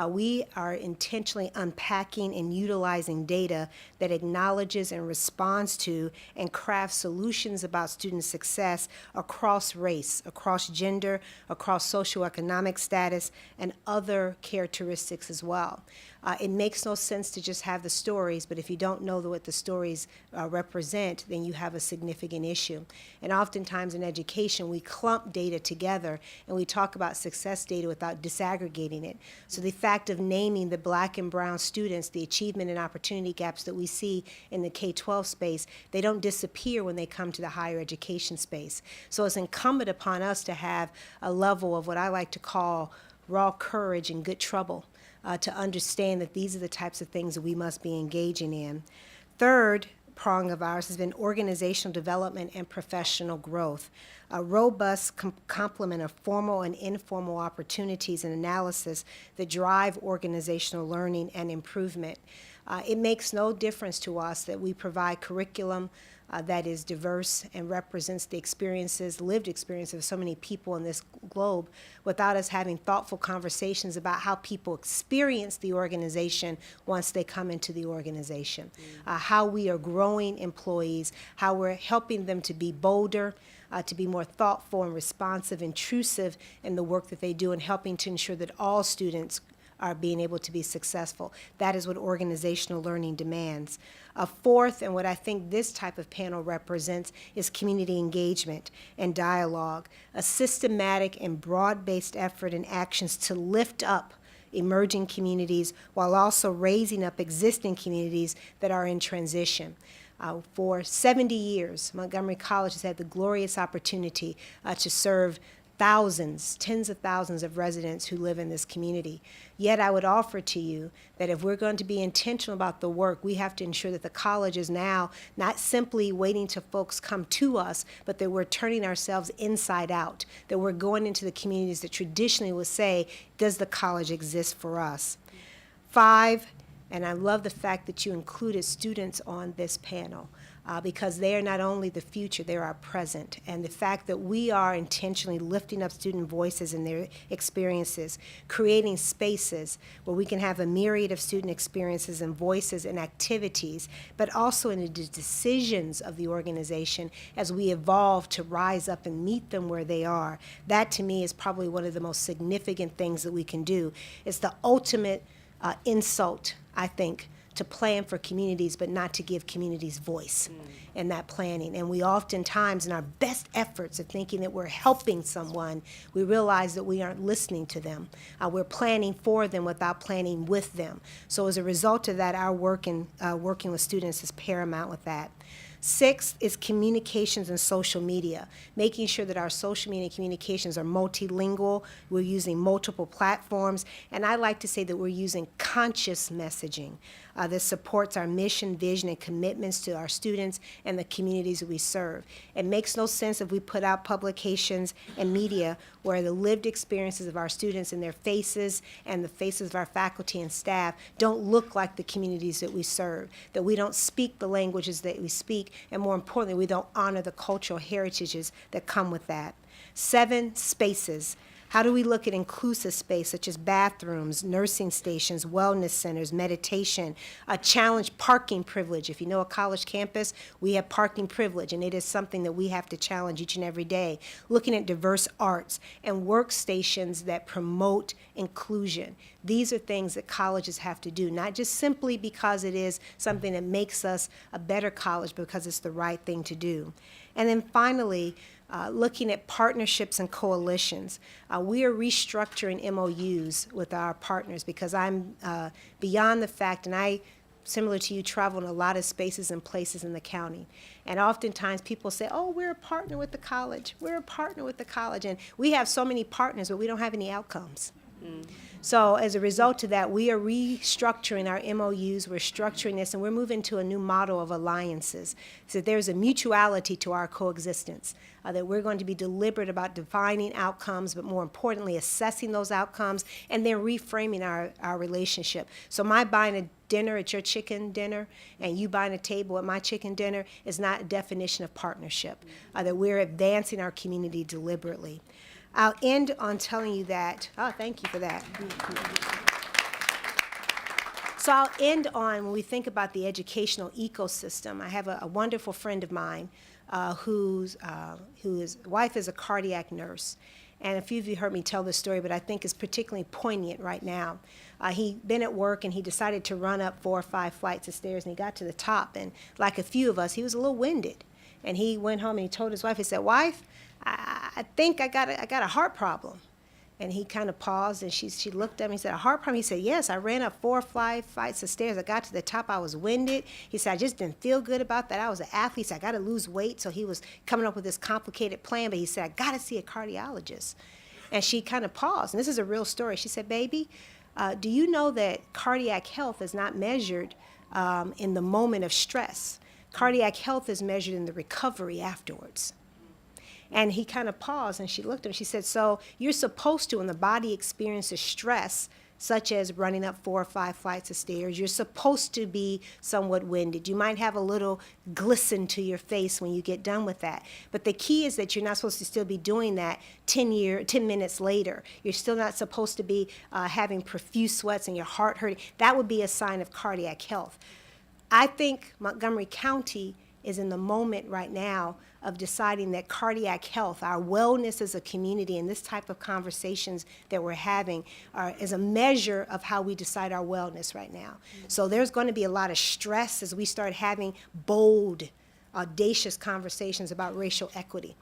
We are intentionally unpacking and utilizing data that acknowledges and responds to and crafts solutions about student success across race, across gender, across socioeconomic status, and other characteristics as well. It makes no sense to just have the stories, but if you don't know what the stories represent, then you have a significant issue. And oftentimes in education, we clump data together and we talk about success data without disaggregating it. So the fact of naming the Black and brown students, the achievement and opportunity gaps that we see in the K-12 space, they don't disappear when they come to the higher education space. So it's incumbent upon us to have a level of what I like to call raw courage and good trouble. To understand that these are the types of things that we must be engaging in. Third prong of ours has been organizational development and professional growth. A robust complement of formal and informal opportunities and analysis that drive organizational learning and improvement. It makes no difference to us that we provide curriculum that is diverse and represents the experiences, lived experiences of so many people in this globe without us having thoughtful conversations about how people experience the organization once they come into the organization. How we are growing employees, how we're helping them to be bolder, to be more thoughtful and responsive, intrusive in the work that they do, and helping to ensure that all students are being able to be successful. That is what organizational learning demands. Fourth, and what I think this type of panel represents, is community engagement and dialogue, a systematic and broad-based effort and actions to lift up emerging communities while also raising up existing communities that are in transition. For 70 years, Montgomery College has had the glorious opportunity to serve thousands, tens of thousands of residents who live in this community. Yet I would offer to you that if we're going to be intentional about the work, we have to ensure that the college is now not simply waiting till folks come to us, but that we're turning ourselves inside out, that we're going into the communities that traditionally would say, does the college exist for us? 5, and I love the fact that you included students on this panel. Because they are not only the future, they're our present. And the fact that we are intentionally lifting up student voices and their experiences, creating spaces where we can have a myriad of student experiences and voices and activities, but also in the decisions of the organization as we evolve to rise up and meet them where they are. That, to me, is probably one of the most significant things that we can do. It's the ultimate insult, I think, to plan for communities, but not to give communities voice in that planning. And we oftentimes, in our best efforts of thinking that we're helping someone, we realize that we aren't listening to them. We're planning for them without planning with them. So as a result of that, our work in working with students is paramount with that. Sixth is communications and social media, making sure that our social media communications are multilingual, we're using multiple platforms, and I like to say that we're using conscious messaging that supports our mission, vision, and commitments to our students and the communities that we serve. It makes no sense if we put out publications and media where the lived experiences of our students and their faces and the faces of our faculty and staff don't look like the communities that we serve, that we don't speak the languages that we speak, and more importantly, we don't honor the cultural heritages that come with that. 7, spaces. How do we look at inclusive space, such as bathrooms, nursing stations, wellness centers, meditation, challenge parking privilege? If you know a college campus, we have parking privilege, and it is something that we have to challenge each and every day. Looking at diverse arts and workstations that promote inclusion. These are things that colleges have to do, not just simply because it is something that makes us a better college, but because it's the right thing to do. And then finally, looking at partnerships and coalitions. We are restructuring MOUs with our partners because I'm beyond the fact, and I, similar to you, travel in a lot of spaces and places in the county. And oftentimes people say, oh, we're a partner with the college. We're a partner with the college. And we have so many partners, but we don't have any outcomes. So as a result of that, we are restructuring our MOUs, we're structuring this, and we're moving to a new model of alliances. So there's a mutuality to our coexistence, that we're going to be deliberate about defining outcomes, but more importantly, assessing those outcomes, and then reframing our relationship. So my buying a dinner at your chicken dinner and you buying a table at my chicken dinner is not a definition of partnership, that we're advancing our community deliberately. I'll end on telling you that, oh, thank you for that. So I'll end on, when we think about the educational ecosystem, I have a wonderful friend of mine whose wife is a cardiac nurse. And a few of you heard me tell this story, but I think it's particularly poignant right now. He'd been at work and he decided to run up 4 or 5 flights of stairs, and he got to the top, and like a few of us, he was a little winded. And he went home and he told his wife, he said, wife, I think I got a heart problem. And he kind of paused, and she looked at me and said, a heart problem? He said, yes, I ran up 4 or 5 flights of stairs. I got to the top, I was winded. He said, I just didn't feel good about that. I was an athlete, so I got to lose weight. So he was coming up with this complicated plan, but he said, I got to see a cardiologist. And she kind of paused, and this is a real story. She said, baby, do you know that cardiac health is not measured in the moment of stress? Cardiac health is measured in the recovery afterwards. And he kind of paused, and she looked at him. She said, so you're supposed to, when the body experiences stress, such as running up 4 or 5 flights of stairs, you're supposed to be somewhat winded. You might have a little glisten to your face when you get done with that. But the key is that you're not supposed to still be doing that 10 minutes later. You're still not supposed to be having profuse sweats and your heart hurting. That would be a sign of cardiac health. I think Montgomery County is in the moment right now of deciding that cardiac health, our wellness as a community, and this type of conversations that we're having is a measure of how we decide our wellness right now. So there's going to be a lot of stress as we start having bold, audacious conversations about racial equity.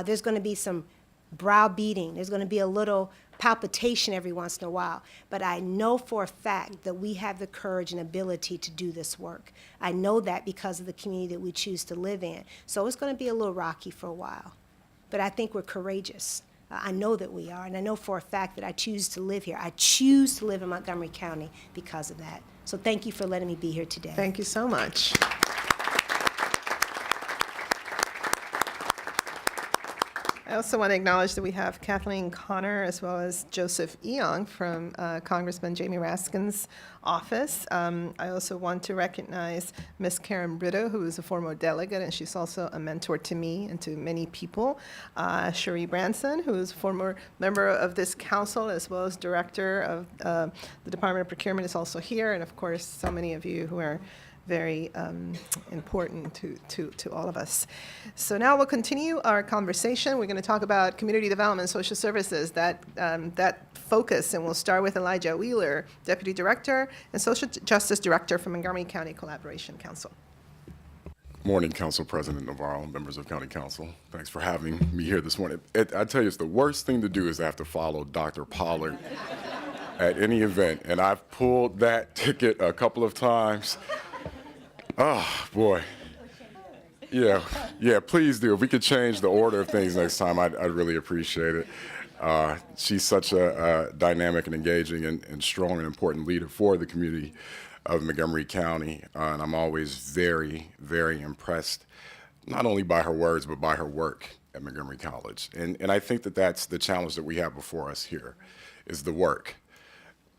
There's going to be some browbeating. There's going to be a little palpitation every once in a while. But I know for a fact that we have the courage and ability to do this work. I know that because of the community that we choose to live in. So it's going to be a little rocky for a while. But I think we're courageous. I know that we are, and I know for a fact that I choose to live here. I choose to live in Montgomery County because of that. So thank you for letting me be here today. Thank you so much. I also want to acknowledge that we have Kathleen Connor as well as Joseph Eong from Congressman Jamie Raskin's office. I also want to recognize Ms. Karen Brito, who is a former delegate, and she's also a mentor to me and to many people. Cherie Branson, who is a former member of this council as well as director of the Department of Procurement, is also here. And of course, so many of you who are very important to all of us. So now we'll continue our conversation. We're going to talk about community development and social services, that focus, and we'll start with Elijah Wheeler, Deputy Director and Social Justice Director from Montgomery County Collaboration Council. Morning, Council President Navarro, members of County Council. Thanks for having me here this morning. I tell you, it's the worst thing to do is have to follow Dr. Pollard at any event, and I've pulled that ticket a couple of times. Oh, boy. Yeah, please do. If we could change the order of things next time, I'd really appreciate it. She's such a dynamic and engaging and strong and important leader for the community of Montgomery County, and I'm always very, very impressed, not only by her words, but by her work at Montgomery College. And I think that that's the challenge that we have before us here, is the work.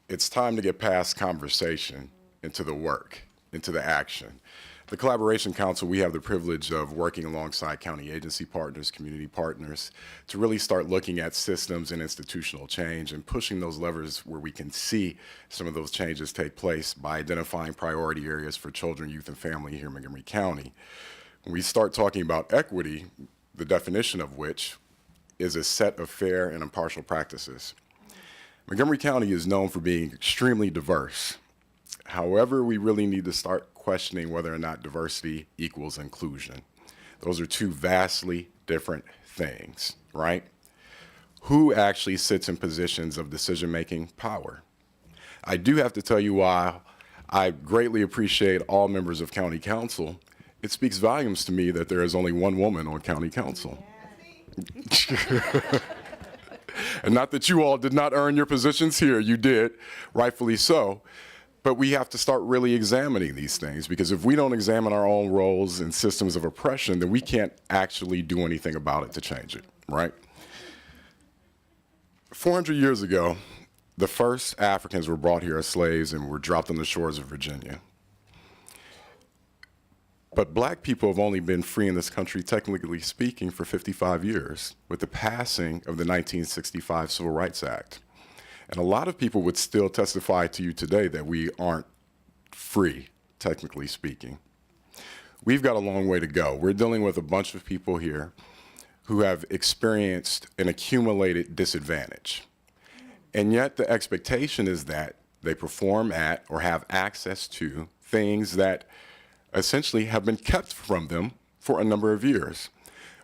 It's time to get past conversation into the work, into the action. The Collaboration Council, we have the privilege of working alongside county agency partners, community partners, to really start looking at systems and institutional change and pushing those levers where we can see some of those changes take place by identifying priority areas for children, youth, and family here in Montgomery County. When we start talking about equity, the definition of which is a set of fair and impartial practices. Montgomery County is known for being extremely diverse. However, we really need to start questioning whether or not diversity equals inclusion. Those are two vastly different things, right? Who actually sits in positions of decision-making power? I do have to tell you, while I greatly appreciate all members of County Council, it speaks volumes to me that there is only one woman on County Council. And not that you all did not earn your positions here, you did, rightfully so. But we have to start really examining these things, because if we don't examine our own roles and systems of oppression, then we can't actually do anything about it to change it, right? 400 years ago, the first Africans were brought here as slaves and were dropped on the shores of Virginia. But black people have only been free in this country, technically speaking, for 55 years, with the passing of the 1965 Civil Rights Act. And a lot of people would still testify to you today that we aren't free, technically speaking. We've got a long way to go. We're dealing with a bunch of people here who have experienced an accumulated disadvantage. And yet the expectation is that they perform at or have access to things that essentially have been kept from them for a number of years.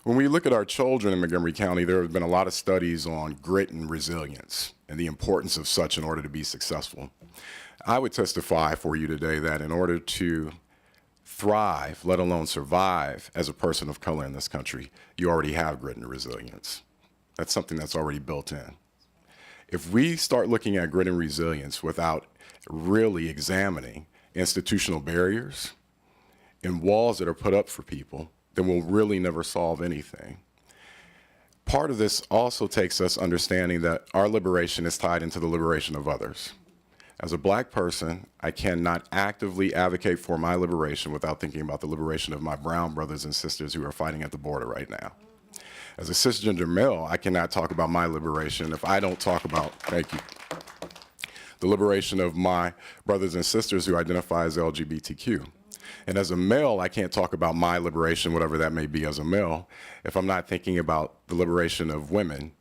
When we look at our children in Montgomery County, there have been a lot of studies on grit and resilience and the importance of such in order to be successful. I would testify for you today that in order to thrive, let alone survive as a person of color in this country, you already have grit and resilience. That's something that's already built in. If we start looking at grit and resilience without really examining institutional barriers and walls that are put up for people, then we'll really never solve anything. Part of this also takes us understanding that our liberation is tied into the liberation of others. As a black person, I cannot actively advocate for my liberation without thinking about the liberation of my brown brothers and sisters who are fighting at the border right now. As a cisgender male, I cannot talk about my liberation if I don't talk about, thank you, the liberation of my brothers and sisters who identify as LGBTQ. And as a male, I can't talk about my liberation, whatever that may be as a male, if I'm not thinking about the liberation of women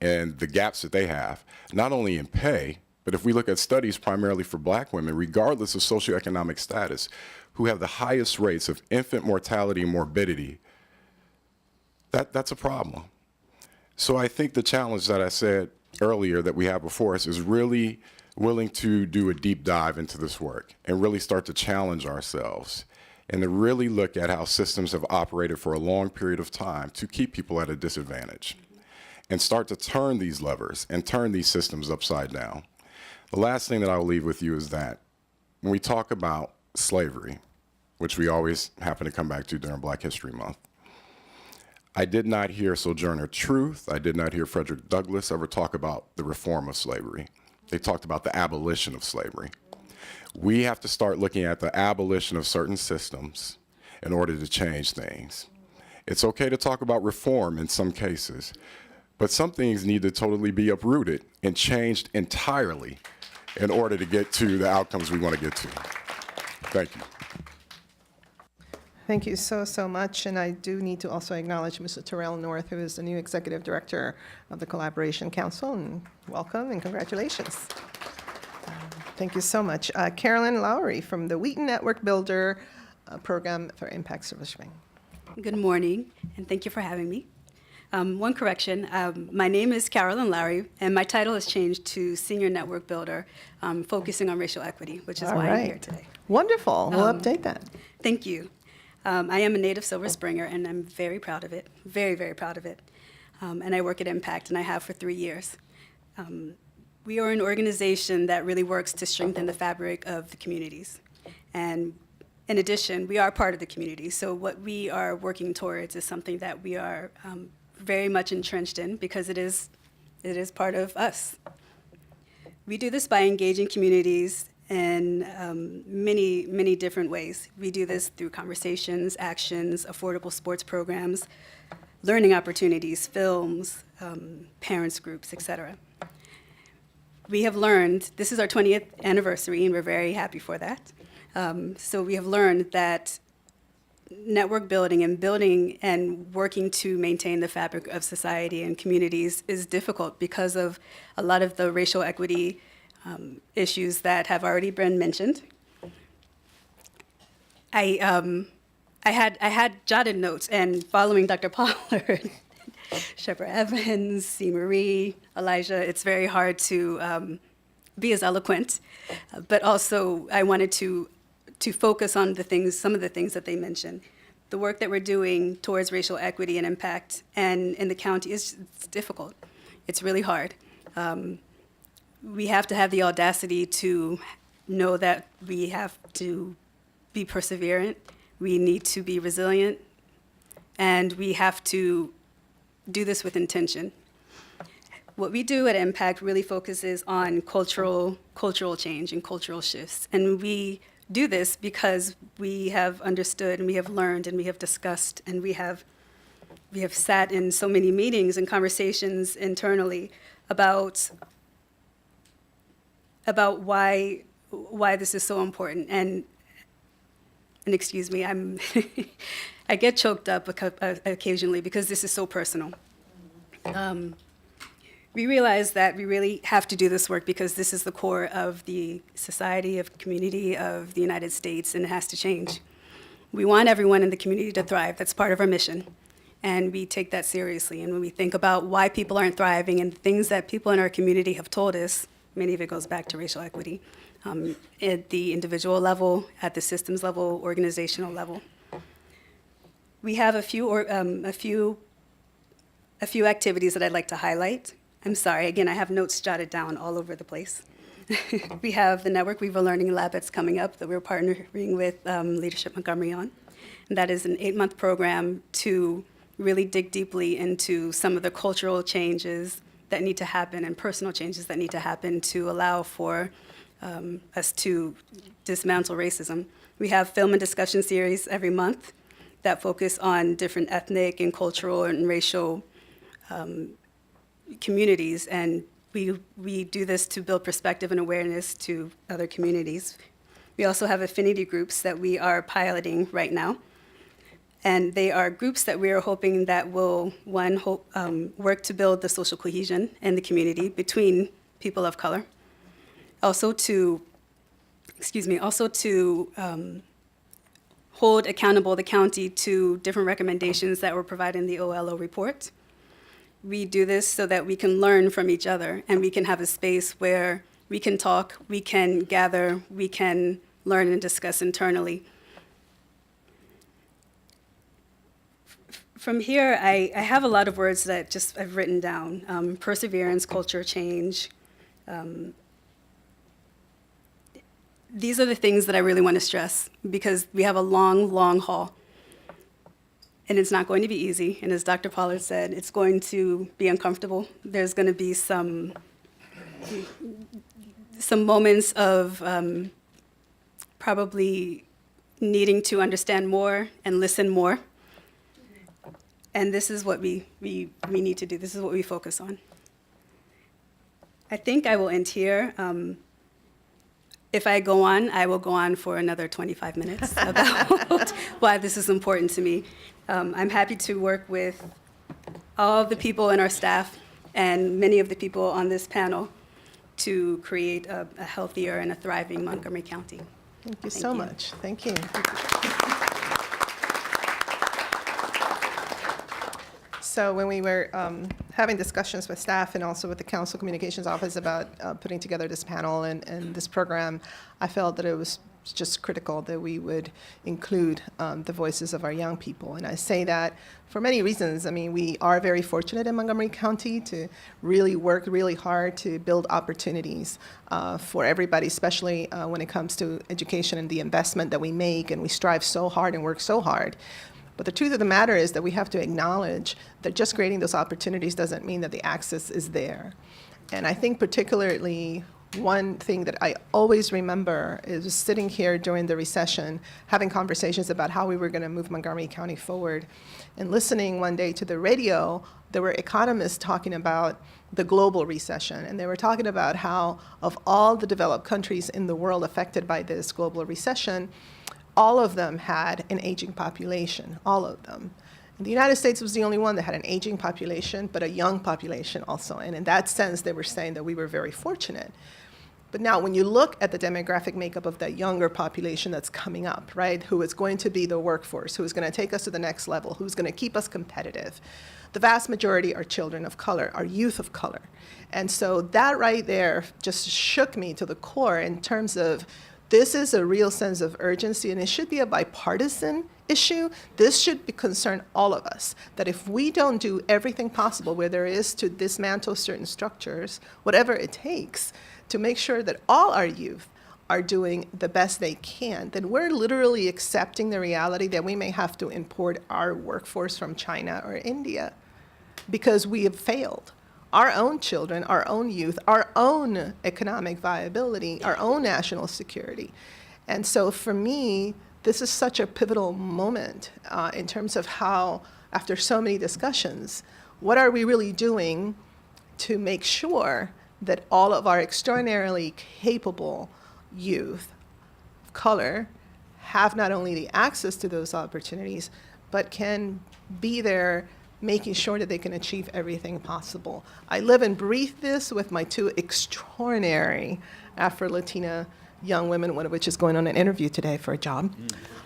and the gaps that they have, not only in pay, but if we look at studies primarily for black women, regardless of socioeconomic status, who have the highest rates of infant mortality and morbidity, that's a problem. So I think the challenge that I said earlier that we have before us is really willing to do a deep dive into this work and really start to challenge ourselves and to really look at how systems have operated for a long period of time to keep people at a disadvantage and start to turn these levers and turn these systems upside down. The last thing that I'll leave with you is that when we talk about slavery, which we always happen to come back to during Black History Month, I did not hear Sojourner Truth, I did not hear Frederick Douglass ever talk about the reform of slavery. They talked about the abolition of slavery. We have to start looking at the abolition of certain systems in order to change things. It's okay to talk about reform in some cases, but some things need to totally be uprooted and changed entirely in order to get to the outcomes we want to get to. Thank you. Thank you so much. And I do need to also acknowledge Mr. Terrell North, who is the new Executive Director of the Collaboration Council, and welcome and congratulations. Thank you so much. Carolyn Lowry from the Wheaton Network Builder Program for Impact Silver Spring. Good morning, and thank you for having me. One correction, my name is Carolyn Lowry, and my title has changed to Senior Network Builder, focusing on racial equity, which is why I'm here today. Wonderful. We'll update that. Thank you. I am a native Silver Springer, and I'm very proud of it, very, very proud of it. And I work at Impact, and I have for 3 years. We are an organization that really works to strengthen the fabric of the communities. And in addition, we are part of the community. So what we are working towards is something that we are very much entrenched in because it is part of us. We do this by engaging communities in many, many different ways. We do this through conversations, actions, affordable sports programs, learning opportunities, films, parents groups, et cetera. We have learned, this is our 20th anniversary, and we're very happy for that. So we have learned that network building and working to maintain the fabric of society and communities is difficult because of a lot of the racial equity issues that have already been mentioned. I had jotted notes, and following Dr. Pollard, Shepard Evans, C. Marie, Elijah, it's very hard to be as eloquent, but also I wanted to focus on some of the things that they mentioned. The work that we're doing towards racial equity and impact and in the county it's difficult. It's really hard. We have to have the audacity to know that we have to be perseverant, we need to be resilient, and we have to do this with intention. What we do at Impact really focuses on cultural change and cultural shifts. And we do this because we have understood and we have learned and we have discussed and we have sat in so many meetings and conversations internally about why this is so important. And excuse me, I get choked up occasionally because this is so personal. We realize that we really have to do this work because this is the core of the society, of community, of the United States, and it has to change. We want everyone in the community to thrive. That's part of our mission. And we take that seriously. And when we think about why people aren't thriving and things that people in our community have told us, many of it goes back to racial equity, at the individual level, at the systems level, organizational level. We have a few activities that I'd like to highlight. I'm sorry, again, I have notes jotted down all over the place. We have the Network Weaver Learning Lab that's coming up that we're partnering with Leadership Montgomery on. And that is an 8-month program to really dig deeply into some of the cultural changes that need to happen and personal changes that need to happen to allow for us to dismantle racism. We have film and discussion series every month that focus on different ethnic and cultural and racial communities, and we do this to build perspective and awareness to other communities. We also have affinity groups that we are piloting right now, and they are groups that we are hoping that will, one, work to build the social cohesion in the community between people of color, also to hold accountable the county to different recommendations that were provided in the OLO report. We do this so that we can learn from each other and we can have a space where we can talk, we can gather, we can learn and discuss internally. From here, I have a lot of words that I've written down. Perseverance, culture change. These are the things that I really want to stress because we have a long, long haul. And it's not going to be easy. And as Dr. Pollard said, it's going to be uncomfortable. There's going to be some moments of probably needing to understand more and listen more. And this is what we need to do. This is what we focus on. I think I will end here. If I go on, I will go on for another 25 minutes about why this is important to me. I'm happy to work with all of the people in our staff and many of the people on this panel to create a healthier and a thriving Montgomery County. Thank you so much. Thank you. So when we were having discussions with staff and also with the Council Communications Office about putting together this panel and this program, I felt that it was just critical that we would include the voices of our young people. And I say that for many reasons. I mean, we are very fortunate in Montgomery County to really work really hard to build opportunities for everybody, especially when it comes to education and the investment that we make, and we strive so hard and work so hard. But the truth of the matter is that we have to acknowledge that just creating those opportunities doesn't mean that the access is there. And I think particularly one thing that I always remember is sitting here during the recession, having conversations about how we were going to move Montgomery County forward, and listening one day to the radio, there were economists talking about the global recession, and they were talking about how of all the developed countries in the world affected by this global recession, all of them had an aging population, all of them. And the United States was the only one that had an aging population, but a young population also. And in that sense, they were saying that we were very fortunate. But now when you look at the demographic makeup of that younger population that's coming up, right, who is going to be the workforce, who is going to take us to the next level, who's going to keep us competitive, the vast majority are children of color, are youth of color. And so that right there just shook me to the core in terms of this is a real sense of urgency, and it should be a bipartisan issue. This should concern all of us, that if we don't do everything possible where there is to dismantle certain structures, whatever it takes, to make sure that all our youth are doing the best they can, then we're literally accepting the reality that we may have to import our workforce from China or India because we have failed. Our own children, our own youth, our own economic viability, our own national security. And so for me, this is such a pivotal moment in terms of how, after so many discussions, what are we really doing to make sure that all of our extraordinarily capable youth of color have not only the access to those opportunities, but can be there making sure that they can achieve everything possible. I live and breathe this with my two extraordinary Afro-Latina young women, one of which is going on an interview today for a job.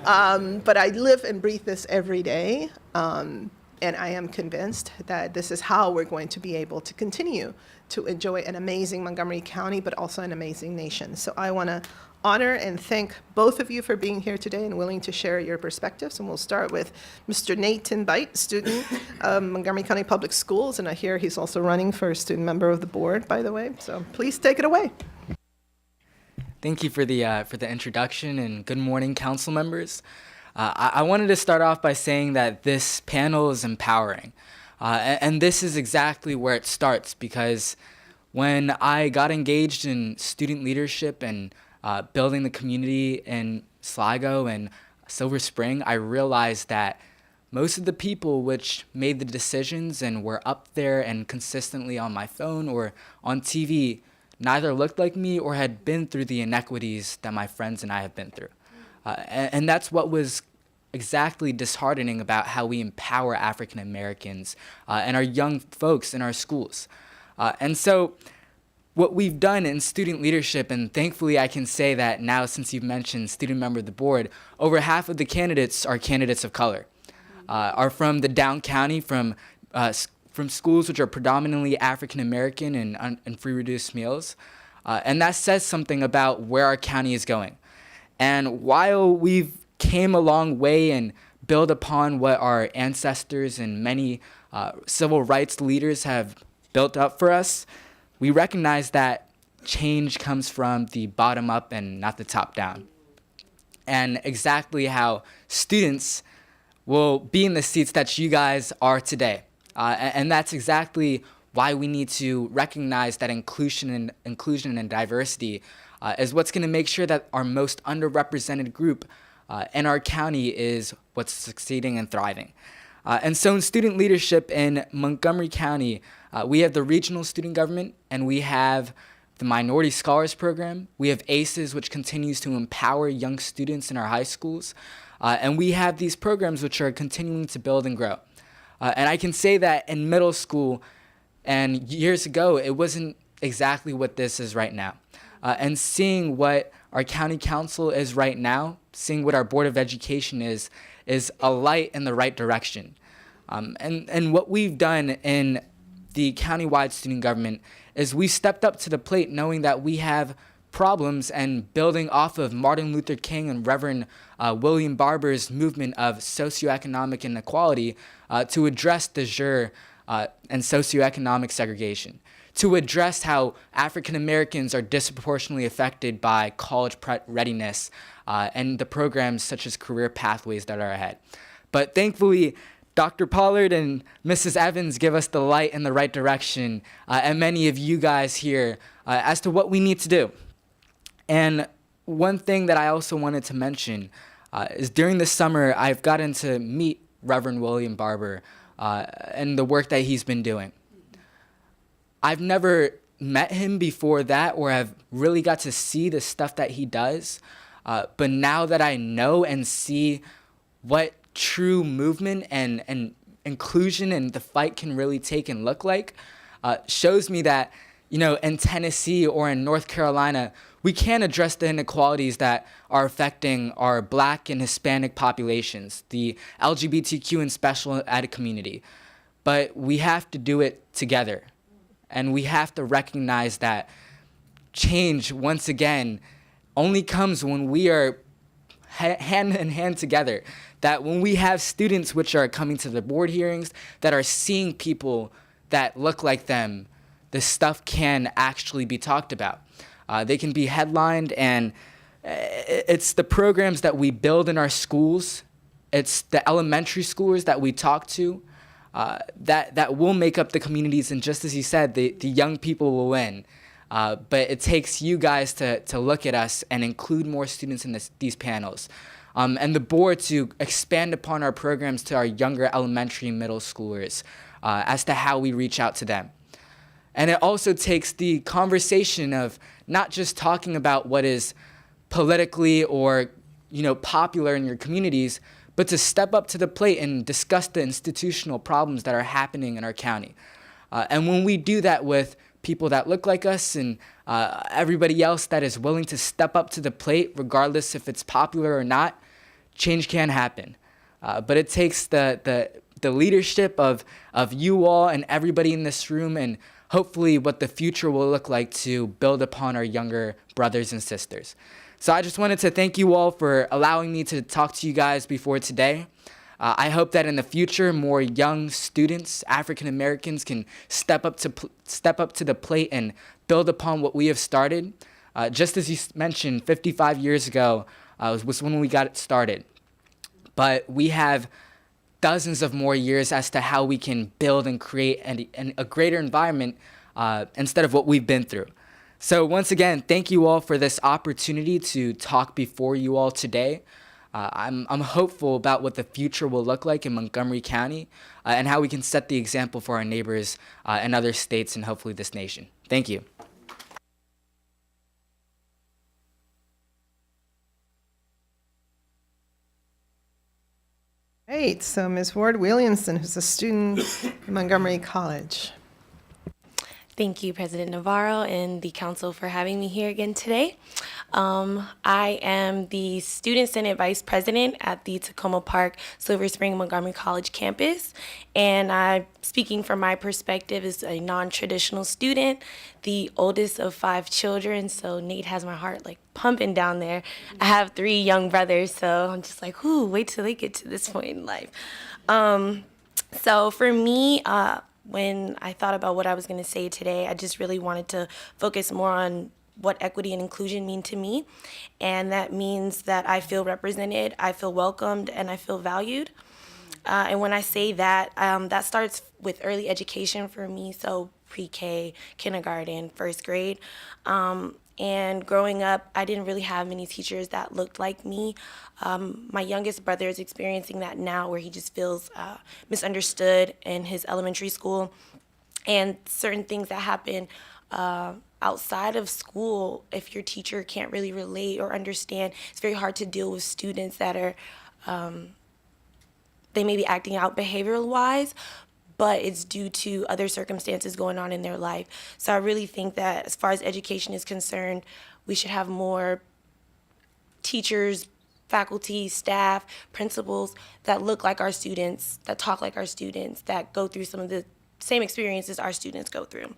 But I live and breathe this every day, and I am convinced that this is how we're going to be able to continue to enjoy an amazing Montgomery County, but also an amazing nation. So I want to honor and thank both of you for being here today and willing to share your perspectives. And we'll start with Mr. Nathan Bite, student of Montgomery County Public Schools, and I hear he's also running for student member of the board, by the way. So please take it away. Thank you for the introduction, and good morning, council members. I wanted to start off by saying that this panel is empowering. And this is exactly where it starts, because when I got engaged in student leadership and building the community in Sligo and Silver Spring, I realized that most of the people which made the decisions and were up there and consistently on my phone or on TV neither looked like me or had been through the inequities that my friends and I have been through. And that's what was exactly disheartening about how we empower African Americans and our young folks in our schools. And so what we've done in student leadership, and thankfully I can say that now since you've mentioned student member of the board, over half of the candidates are candidates of color, are from the down county, from schools which are predominantly African American and free reduced meals. And that says something about where our county is going. And while we've came a long way and build upon what our ancestors and many civil rights leaders have built up for us, we recognize that change comes from the bottom up and not the top down. And exactly how students will be in the seats that you guys are today. And that's exactly why we need to recognize that inclusion and diversity is what's going to make sure that our most underrepresented group in our county is what's succeeding and thriving. And so in student leadership in Montgomery County, we have the regional student government, and we have the Minority Scholars Program. We have ACES, which continues to empower young students in our high schools. And we have these programs which are continuing to build and grow. And I can say that in middle school and years ago, it wasn't exactly what this is right now. And seeing what our county council is right now, seeing what our Board of Education is a light in the right direction. And what we've done in the countywide student government is we stepped up to the plate knowing that we have problems and building off of Martin Luther King and Reverend William Barber's movement of socioeconomic inequality to address de jure and socioeconomic segregation, to address how African Americans are disproportionately affected by college readiness and the programs such as career pathways that are ahead. But thankfully, Dr. Pollard and Mrs. Evans give us the light in the right direction, and many of you guys here, as to what we need to do. And one thing that I also wanted to mention is during the summer, I've gotten to meet Reverend William Barber and the work that he's been doing. I've never met him before that or have really got to see the stuff that he does. But now that I know and see what true movement and inclusion and the fight can really take and look like, shows me that, in Tennessee or in North Carolina, we can address the inequalities that are affecting our Black and Hispanic populations, the LGBTQ and special ed community. But we have to do it together. And we have to recognize that change, once again, only comes when we are hand in hand together. That when we have students which are coming to the board hearings, that are seeing people that look like them, this stuff can actually be talked about. They can be headlined, and it's the programs that we build in our schools. It's the elementary schoolers that we talk to that will make up the communities. And just as you said, the young people will win. But it takes you guys to look at us and include more students in these panels. And the board to expand upon our programs to our younger elementary and middle schoolers as to how we reach out to them. And it also takes the conversation of not just talking about what is politically or popular in your communities, but to step up to the plate and discuss the institutional problems that are happening in our county. And when we do that with people that look like us and everybody else that is willing to step up to the plate, regardless if it's popular or not, change can happen. But it takes the leadership of you all and everybody in this room, and hopefully what the future will look like to build upon our younger brothers and sisters. So I just wanted to thank you all for allowing me to talk to you guys before today. I hope that in the future, more young students, African Americans, can step up to the plate and build upon what we have started. Just as you mentioned, 55 years ago was when we got it started. But we have dozens of more years as to how we can build and create a greater environment instead of what we've been through. So once again, thank you all for this opportunity to talk before you all today. I'm hopeful about what the future will look like in Montgomery County and how we can set the example for our neighbors and other states and hopefully this nation. Thank you. Great. So Ms. Ward Williamson, who's a student in Montgomery College. Thank you, President Navarro and the council for having me here again today. I am the Student Senate Vice President at the Tacoma Park Silver Spring Montgomery College campus. And I'm speaking from my perspective as a non-traditional student, the oldest of 5 children. So Nate has my heart like pumping down there. I have 3 young brothers, so I'm just like, ooh, wait till they get to this point in life. So for me, when I thought about what I was going to say today, I just really wanted to focus more on what equity and inclusion mean to me. And that means that I feel represented, I feel welcomed, and I feel valued. And when I say that, that starts with early education for me, so pre-K, kindergarten, 1st grade. And growing up, I didn't really have many teachers that looked like me. My youngest brother is experiencing that now, where he just feels misunderstood in his elementary school. And certain things that happen, outside of school, if your teacher can't really relate or understand, it's very hard to deal with students that are, they may be acting out behavioral wise, but it's due to other circumstances going on in their life. So I really think that as far as education is concerned, we should have more teachers, faculty, staff, principals that look like our students, that talk like our students, that go through some of the same experiences our students go through.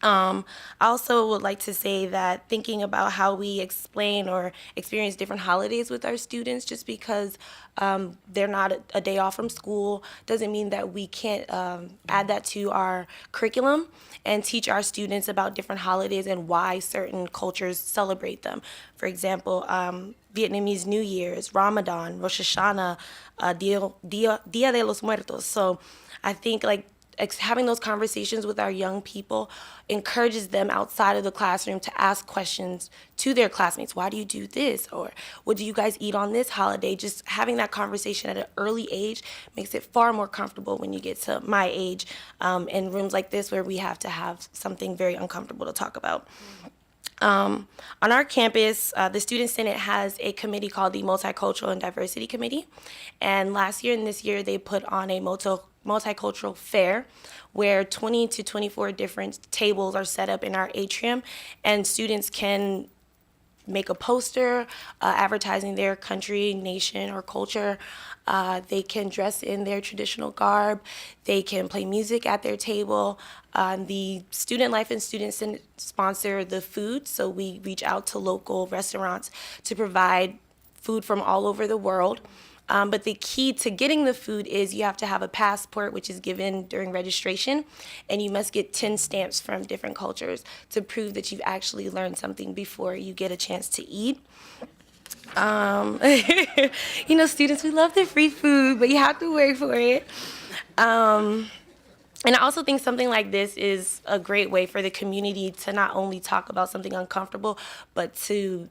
I also would like to say that thinking about how we explain or experience different holidays with our students, just because they're not a day off from school, doesn't mean that we can't add that to our curriculum and teach our students about different holidays and why certain cultures celebrate them. For example, Vietnamese New Year's, Ramadan, Rosh Hashanah, Dia de los Muertos. So I think like having those conversations with our young people encourages them outside of the classroom to ask questions to their classmates. Why do you do this? Or what do you guys eat on this holiday? Just having that conversation at an early age makes it far more comfortable when you get to my age in rooms like this where we have to have something very uncomfortable to talk about. On our campus, the Student Senate has a committee called the Multicultural and Diversity Committee. And last year and this year, they put on a multicultural fair where 20 to 24 different tables are set up in our atrium, and students can make a poster advertising their country, nation, or culture. They can dress in their traditional garb. They can play music at their table. The Student Life and Student Senate sponsor the food, so we reach out to local restaurants to provide food from all over the world. But the key to getting the food is you have to have a passport, which is given during registration, and you must get 10 stamps from different cultures to prove that you've actually learned something before you get a chance to eat. You know, students, we love the free food, but you have to work for it. And I also think something like this is a great way for the community to not only talk about something uncomfortable, but to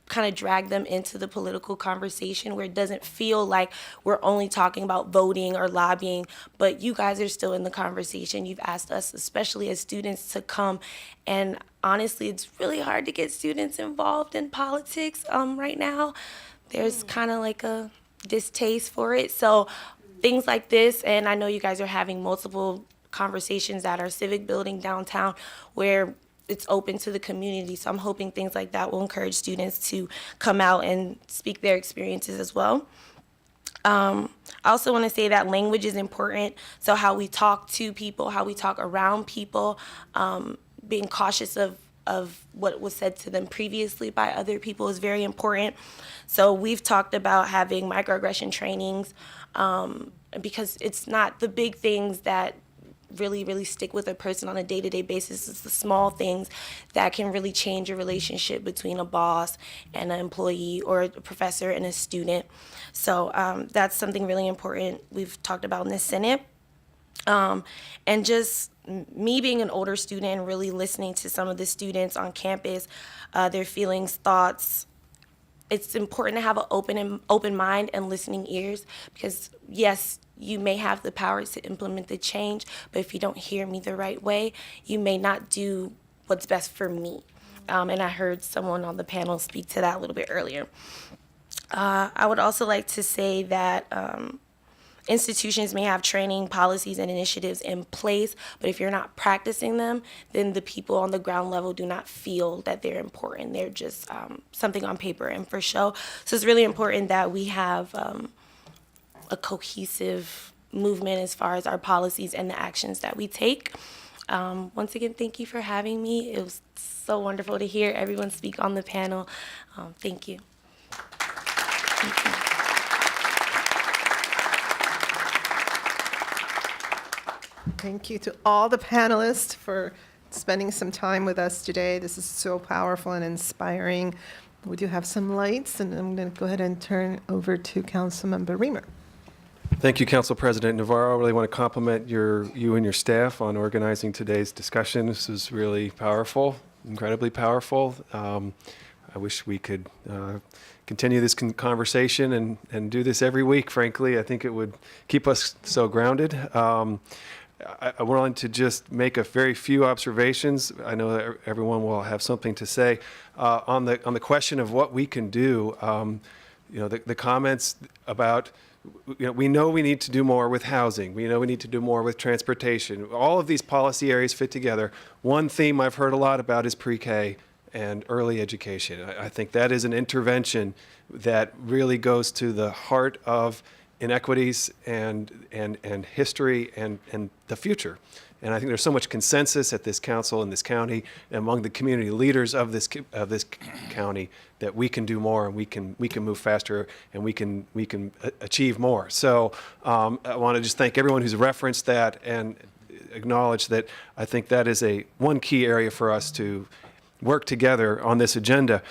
kind of drag them into the political conversation where it doesn't feel like we're only talking about voting or lobbying, but you guys are still in the conversation. You've asked us, especially as students, to come, and honestly, it's really hard to get students involved in politics right now. There's kind of like a distaste for it. So things like this, and I know you guys are having multiple conversations at our civic building downtown where it's open to the community. So I'm hoping things like that will encourage students to come out and speak their experiences as well. I also want to say that language is important. So how we talk to people, how we talk around people, being cautious of what was said to them previously by other people is very important. So we've talked about having microaggression trainings because it's not the big things that really stick with a person on a day-to-day basis. It's the small things that can really change a relationship between a boss and an employee, or a professor and a student. So that's something really important we've talked about in the Senate. And just me being an older student and really listening to some of the students on campus, their feelings, thoughts. It's important to have an open mind and listening ears, because yes, you may have the power to implement the change, but if you don't hear me the right way, you may not do what's best for me. And I heard someone on the panel speak to that a little bit earlier. I would also like to say that institutions may have training, policies, and initiatives in place, but if you're not practicing them, then the people on the ground level do not feel that they're important. They're just something on paper and for show. So it's really important that we have a cohesive movement as far as our policies and the actions that we take. Once again, thank you for having me. It was so wonderful to hear everyone speak on the panel. Thank you. Thank you to all the panelists for spending some time with us today. This is so powerful and inspiring. We do have some lights, and I'm going to go ahead and turn over to Councilmember Reamer. Thank you, Council President Navarro. I really want to compliment you and your staff on organizing today's discussion. This is really powerful, incredibly powerful. I wish we could continue this conversation and do this every week, frankly. I think it would keep us so grounded. I'm willing to just make a very few observations. I know that everyone will have something to say on the question of what we can do. The comments about, we know we need to do more with housing. We know we need to do more with transportation. All of these policy areas fit together. One theme I've heard a lot about is pre-K and early education. I think that is an intervention that really goes to the heart of inequities and history and the future. And I think there's so much consensus at this council in this county, among the community leaders of this county, that we can do more and we can move faster and we can achieve more. So I want to just thank everyone who's referenced that and acknowledge that I think that is one key area for us to work together on this agenda.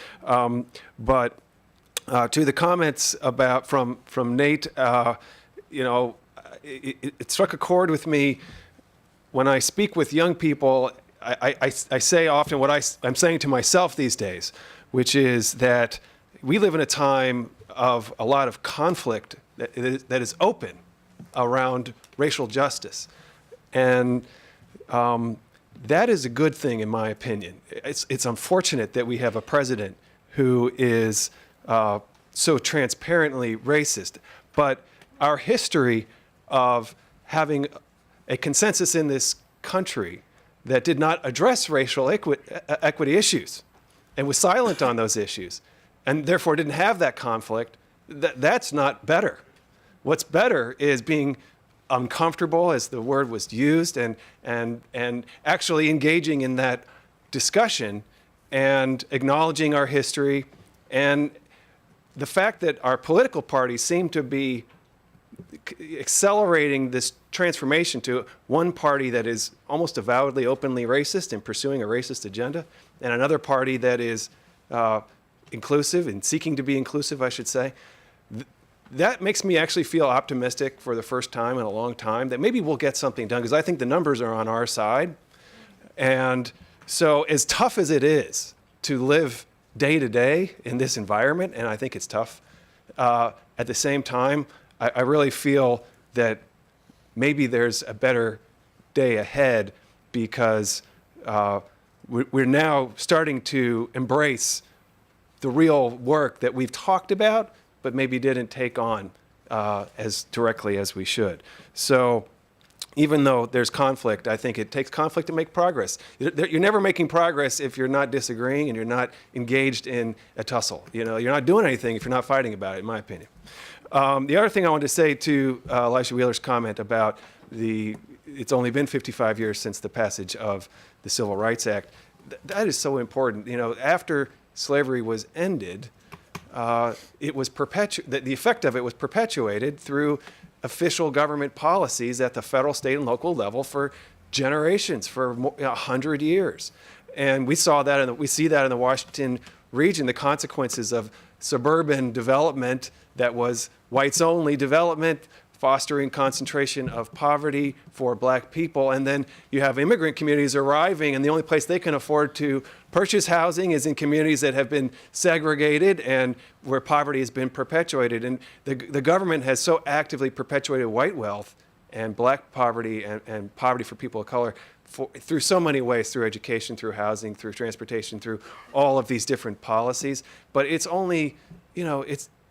But to the comments from Nate, it struck a chord with me. When I speak with young people, I say often what I'm saying to myself these days, which is that we live in a time of a lot of conflict that is open around racial justice. And that is a good thing, in my opinion. It's unfortunate that we have a president who is so transparently racist. But our history of having a consensus in this country that did not address racial equity issues and was silent on those issues and therefore didn't have that conflict, that's not better. What's better is being uncomfortable, as the word was used, and actually engaging in that discussion and acknowledging our history. And the fact that our political parties seem to be accelerating this transformation to one party that is almost avowedly openly racist and pursuing a racist agenda, and another party that is inclusive and seeking to be inclusive, I should say, that makes me actually feel optimistic for the first time in a long time that maybe we'll get something done, because I think the numbers are on our side. And so as tough as it is to live day to day in this environment, and I think it's tough, at the same time, I really feel that maybe there's a better day ahead, because we're now starting to embrace the real work that we've talked about, but maybe didn't take on as directly as we should. So even though there's conflict, I think it takes conflict to make progress. You're never making progress if you're not disagreeing and you're not engaged in a tussle. You're not doing anything if you're not fighting about it, in my opinion. The other thing I wanted to say to Elisha Wheeler's comment about it's only been 55 years since the passage of the Civil Rights Act. That is so important. After slavery was ended, it was the effect of it was perpetuated through official government policies at the federal, state, and local level for generations, for 100 years. And we see that in the Washington region, the consequences of suburban development that was whites-only development, fostering concentration of poverty for black people. And then you have immigrant communities arriving, and the only place they can afford to purchase housing is in communities that have been segregated and where poverty has been perpetuated. And the government has so actively perpetuated white wealth and black poverty and poverty for people of color through so many ways, through education, through housing, through transportation, through all of these different policies. But it's only,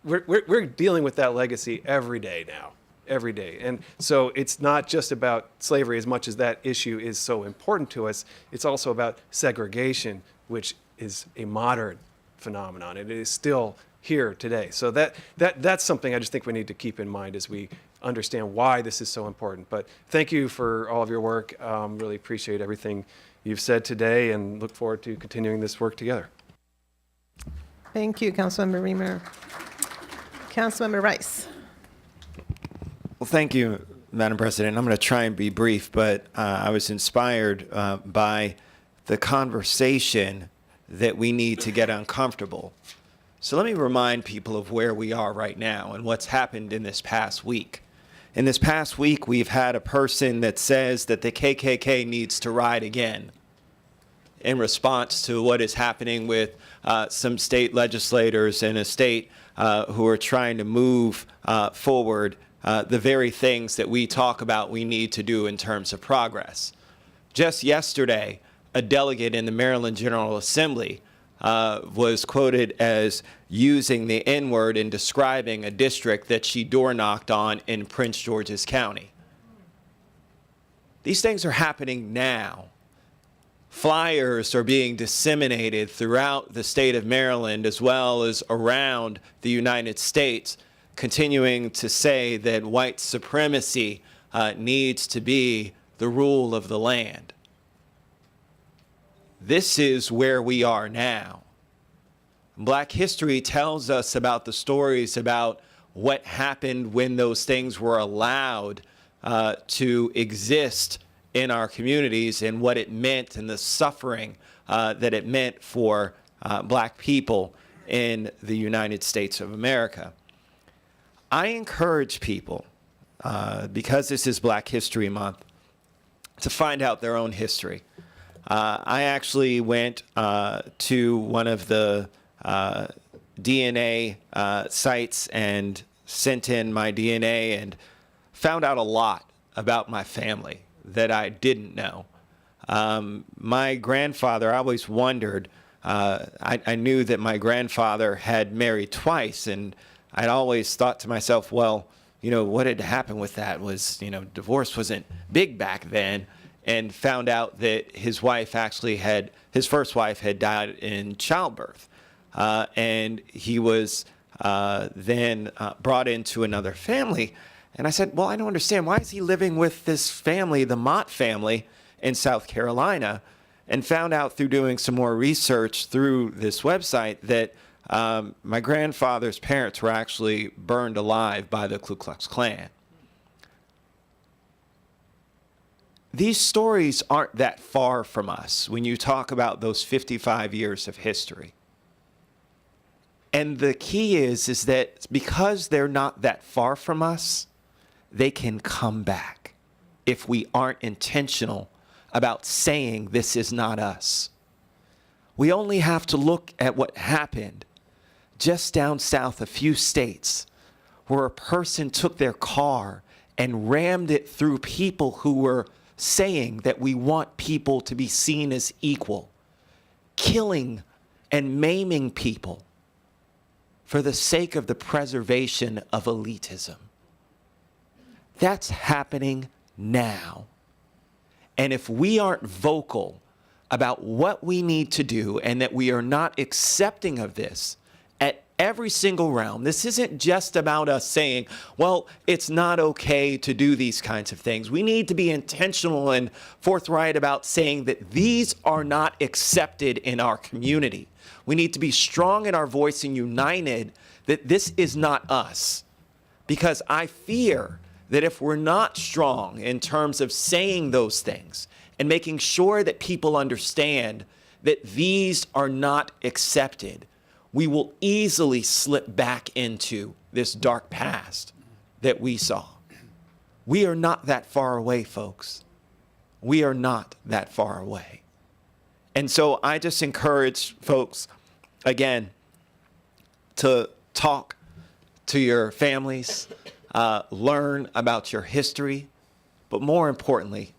we're dealing with that legacy every day now. Every day. And so it's not just about slavery as much as that issue is so important to us. It's also about segregation, which is a modern phenomenon. It is still here today. So that's something I just think we need to keep in mind as we understand why this is so important. But thank you for all of your work. Really appreciate everything you've said today and look forward to continuing this work together. Thank you, Councilmember Reamer. Councilmember Rice. Well, thank you, Madam President. I'm going to try and be brief, but I was inspired by the conversation that we need to get uncomfortable. So let me remind people of where we are right now and what's happened in this past week. In this past week, we've had a person that says that the KKK needs to ride again in response to what is happening with some state legislators in a state who are trying to move forward the very things that we talk about we need to do in terms of progress. Just yesterday, a delegate in the Maryland General Assembly was quoted as using the N-word in describing a district that she door-knocked on in Prince George's County. These things are happening now. Flyers are being disseminated throughout the state of Maryland as well as around the United States, continuing to say that white supremacy needs to be the rule of the land. This is where we are now. Black history tells us about the stories about what happened when those things were allowed to exist in our communities and what it meant and the suffering that it meant for black people in the United States of America. I encourage people, because this is Black History Month, to find out their own history. I actually went to one of the DNA sites and sent in my DNA and found out a lot about my family that I didn't know. My grandfather, I always wondered, I knew that my grandfather had married twice, and I'd always thought to myself, well, you know, what had happened with that was, you know, divorce wasn't big back then, and found out that his wife actually had, his first wife had died in childbirth. And he was then brought into another family. And I said, well, I don't understand. Why is he living with this family, the Mott family, in South Carolina? And found out through doing some more research through this website that my grandfather's parents were actually burned alive by the Ku Klux Klan. These stories aren't that far from us when you talk about those 55 years of history. And the key is that because they're not that far from us, they can come back if we aren't intentional about saying this is not us. We only have to look at what happened just down south, a few states, where a person took their car and rammed it through people who were saying that we want people to be seen as equal, killing and maiming people for the sake of the preservation of elitism. That's happening now. And if we aren't vocal about what we need to do and that we are not accepting of this at every single realm, this isn't just about us saying, well, it's not okay to do these kinds of things. We need to be intentional and forthright about saying that these are not accepted in our community. We need to be strong in our voice and united that this is not us. Because I fear that if we're not strong in terms of saying those things and making sure that people understand that these are not accepted, we will easily slip back into this dark past that we saw. We are not that far away, folks. We are not that far away. And so I just encourage folks, again, to talk to your families, learn about your history, but more importantly,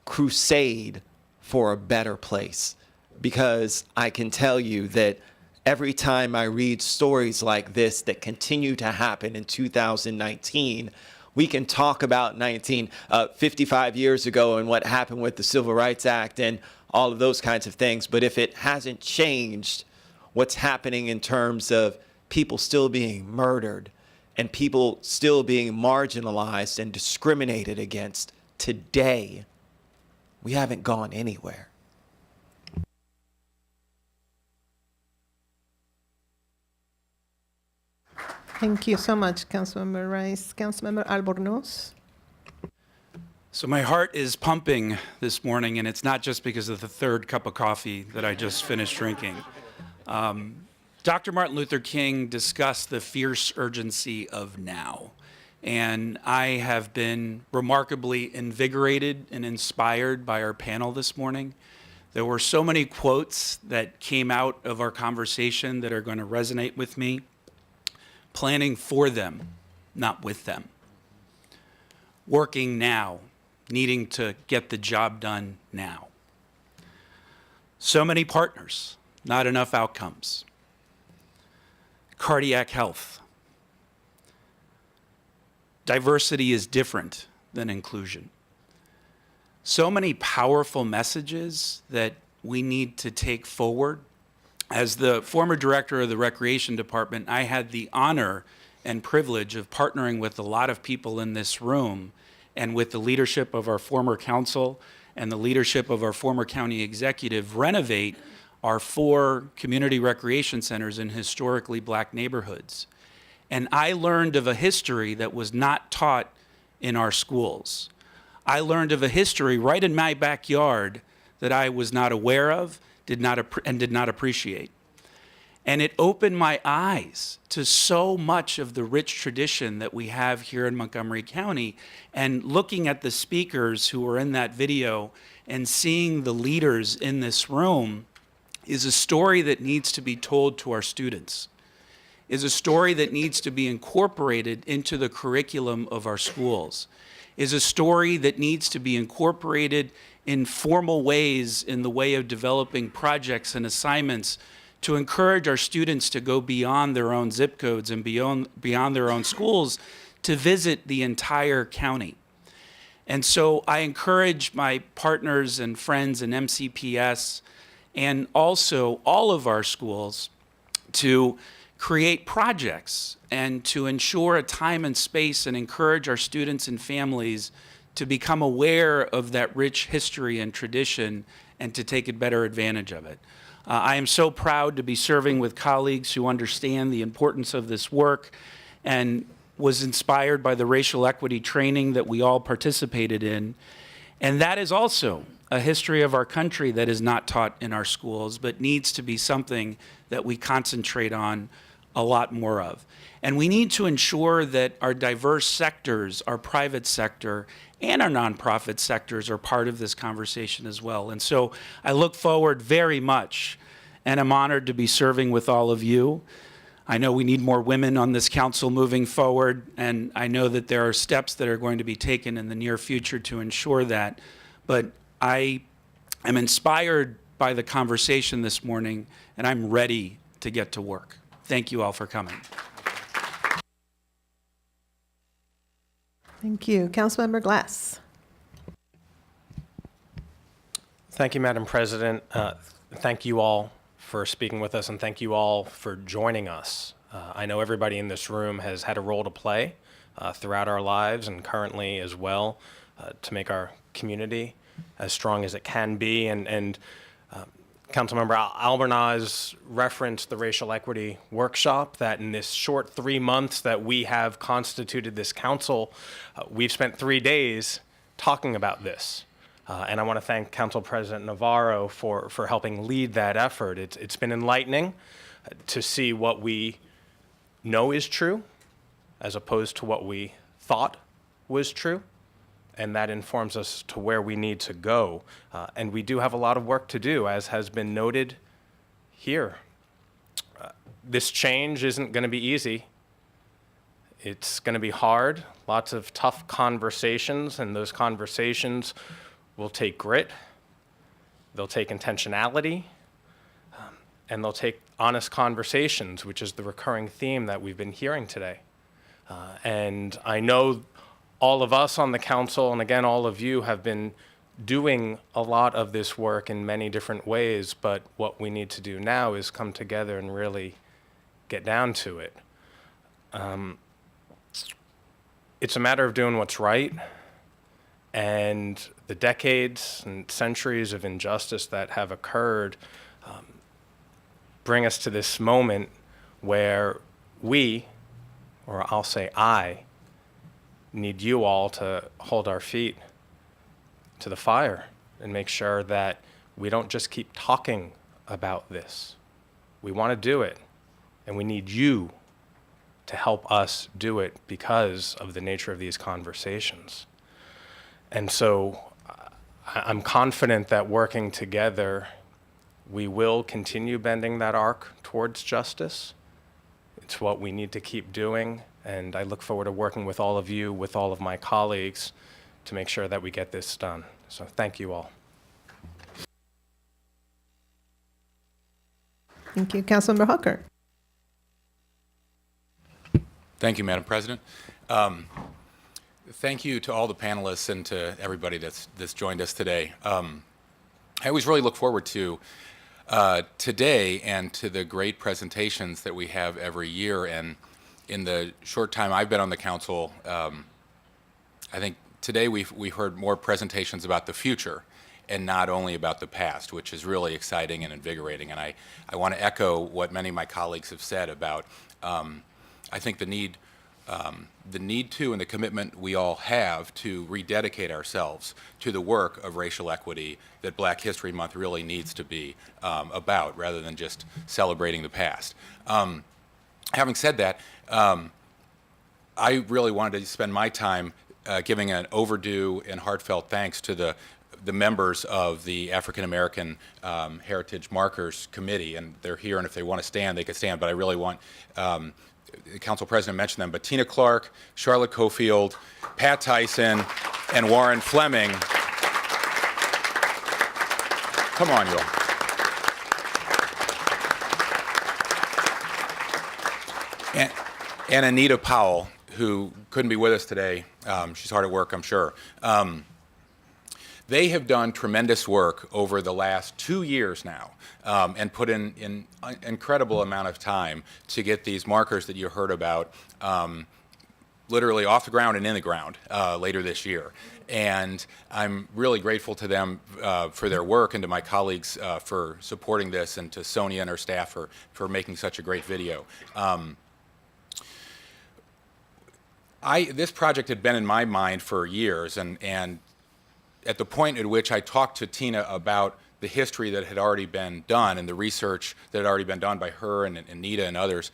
crusade for a better place. Because I can tell you that every time I read stories like this that continue to happen in 2019, we can talk about 55 years ago and what happened with the Civil Rights Act and all of those kinds of things. But if it hasn't changed what's happening in terms of people still being murdered and people still being marginalized and discriminated against today, we haven't gone anywhere. Thank you so much, Councilmember Rice. Councilmember Albornoz. So my heart is pumping this morning, and it's not just because of the third cup of coffee that I just finished drinking. Dr. Martin Luther King discussed the fierce urgency of now, and I have been remarkably invigorated and inspired by our panel this morning. There were so many quotes that came out of our conversation that are going to resonate with me. Planning for them, not with them. working now, needing to get the job done now. So many partners, not enough outcomes. Cardiac health. Diversity is different than inclusion. So many powerful messages that we need to take forward. As the former director of the Recreation Department, I had the honor and privilege of partnering with a lot of people in this room and with the leadership of our former council and the leadership of our former county executive renovate our 4 community recreation centers in historically black neighborhoods. And I learned of a history that was not taught in our schools. I learned of a history right in my backyard that I was not aware of, did not appreciate. And it opened my eyes to so much of the rich tradition that we have here in Montgomery County. And looking at the speakers who were in that video and seeing the leaders in this room is a story that needs to be told to our students, is a story that needs to be incorporated into the curriculum of our schools, is a story that needs to be incorporated in formal ways in the way of developing projects and assignments to encourage our students to go beyond their own zip codes and beyond their own schools to visit the entire county. And so I encourage my partners and friends in MCPS and also all of our schools to create projects and to ensure a time and space and encourage our students and families to become aware of that rich history and tradition and to take better advantage of it. I am so proud to be serving with colleagues who understand the importance of this work and was inspired by the racial equity training that we all participated in. And that is also a history of our country that is not taught in our schools, but needs to be something that we concentrate on a lot more of. And we need to ensure that our diverse sectors, our private sector, and our nonprofit sectors are part of this conversation as well. And so I look forward very much, and I'm honored to be serving with all of you. I know we need more women on this council moving forward, and I know that there are steps that are going to be taken in the near future to ensure that. But I am inspired by the conversation this morning, and I'm ready to get to work. Thank you all for coming. Thank you. Councilmember Glass. Thank you, Madam President. Thank you all for speaking with us, and thank you all for joining us. I know everybody in this room has had a role to play throughout our lives and currently as well to make our community as strong as it can be. And Councilmember Albernaz referenced the racial equity workshop that in this short 3 months that we have constituted this council, we've spent 3 days talking about this. And I want to thank Council President Navarro for helping lead that effort. It's been enlightening to see what we know is true as opposed to what we thought was true. And that informs us to where we need to go. And we do have a lot of work to do, as has been noted here. This change isn't going to be easy. It's going to be hard, lots of tough conversations, and those conversations will take grit, they'll take intentionality, and they'll take honest conversations, which is the recurring theme that we've been hearing today. And I know all of us on the council, and again, all of you have been doing a lot of this work in many different ways, but what we need to do now is come together and really get down to it. It's a matter of doing what's right, and the decades and centuries of injustice that have occurred bring us to this moment where we, or I'll say I, need you all to hold our feet to the fire and make sure that we don't just keep talking about this. We want to do it, and we need you to help us do it because of the nature of these conversations. And so I'm confident that working together, we will continue bending that arc towards justice. It's what we need to keep doing. And I look forward to working with all of you, with all of my colleagues, to make sure that we get this done. So thank you all. Thank you. Councilmember Hooker. Thank you, Madam President. Thank you to all the panelists and to everybody that's joined us today. I always really look forward to today and to the great presentations that we have every year. And in the short time I've been on the council, I think today we've heard more presentations about the future and not only about the past, which is really exciting and invigorating. And I want to echo what many of my colleagues have said about, I think the need to and the commitment we all have to rededicate ourselves to the work of racial equity that Black History Month really needs to be about, rather than just celebrating the past. Having said that, I really wanted to spend my time giving an overdue and heartfelt thanks to the members of the African American Heritage Markers Committee, and they're here, and if they want to stand, they can stand, but I really want, the Council President mentioned them, but Tina Clark, Charlotte Cofield, Pat Tyson, and Warren Fleming. Come on, you all. And Anita Powell, who couldn't be with us today. She's hard at work, I'm sure. They have done tremendous work over the last 2 years now, and put in an incredible amount of time to get these markers that you heard about literally off the ground and in the ground later this year. And I'm really grateful to them for their work, and to my colleagues for supporting this, and to Sonia and her staff for making such a great video. This project had been in my mind for years, and at the point at which I talked to Tina about the history that had already been done and the research that had already been done by her and Anita and others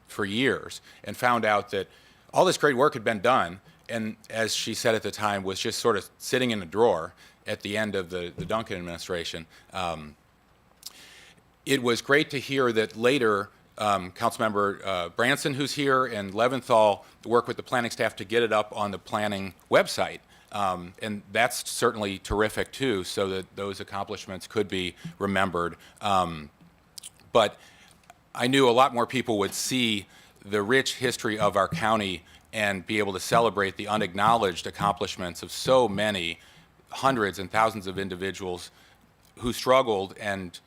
for years, and found out that all this great work had been done, and as she said at the time, was just sort of sitting in a drawer at the end of the Duncan administration. It was great to hear that later Councilmember Branson, who's here, and Leventhal worked with the planning staff to get it up on the planning website. And that's certainly terrific too, so that those accomplishments could be remembered. But I knew a lot more people would see the rich history of our county and be able to celebrate the unacknowledged accomplishments of so many hundreds and thousands of individuals who struggled and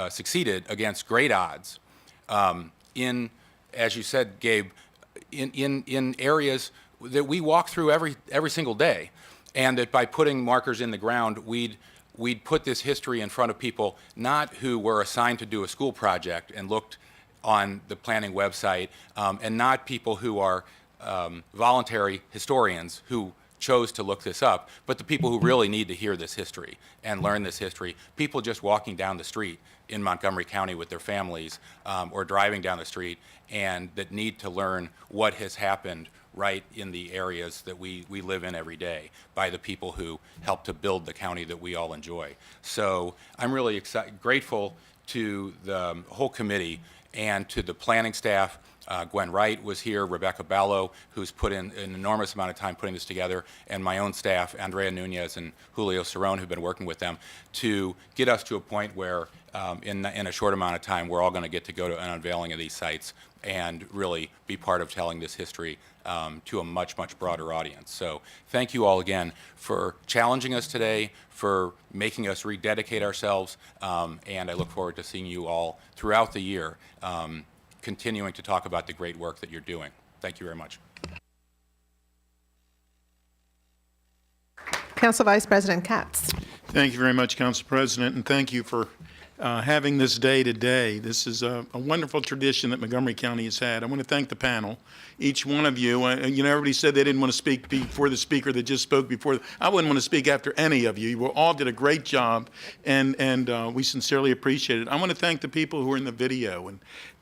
succeeded against great odds in, as you said, Gabe, in areas that we walk through every single day, and that by putting markers in the ground, we'd put this history in front of people, not who were assigned to do a school project and looked on the planning website, and not people who are voluntary historians who chose to look this up, but the people who really need to hear this history and learn this history. People just walking down the street in Montgomery County with their families, or driving down the street, and that need to learn what has happened right in the areas that we live in every day by the people who help to build the county that we all enjoy. So I'm really grateful to the whole committee and to the planning staff. Gwen Wright was here, Rebecca Ballo, who's put in an enormous amount of time putting this together, and my own staff, Andrea Nunez and Julio Cerrone, who've been working with them to get us to a point where in a short amount of time, we're all going to get to go to an unveiling of these sites and really be part of telling this history to a much, much broader audience. So thank you all again for challenging us today, for making us rededicate ourselves, and I look forward to seeing you all throughout the year, continuing to talk about the great work that you're doing. Thank you very much. Council Vice President Katz. Thank you very much, Council President, and thank you for having this day today. This is a wonderful tradition that Montgomery County has had. I want to thank the panel, each one of you. You know, everybody said they didn't want to speak before the speaker that just spoke before. I wouldn't want to speak after any of you. You all did a great job, and we sincerely appreciate it. I want to thank the people who are in the video,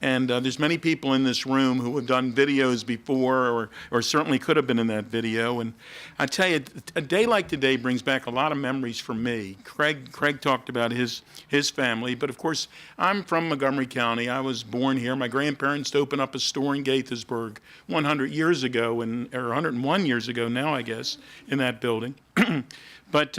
and there's many people in this room who have done videos before, or certainly could have been in that video. And I tell you, a day like today brings back a lot of memories for me. Craig talked about his family. family. But of course, I'm from Montgomery County. I was born here. My grandparents opened up a store in Gaithersburg 100 years ago, or 101 years ago now, I guess, in that building. But,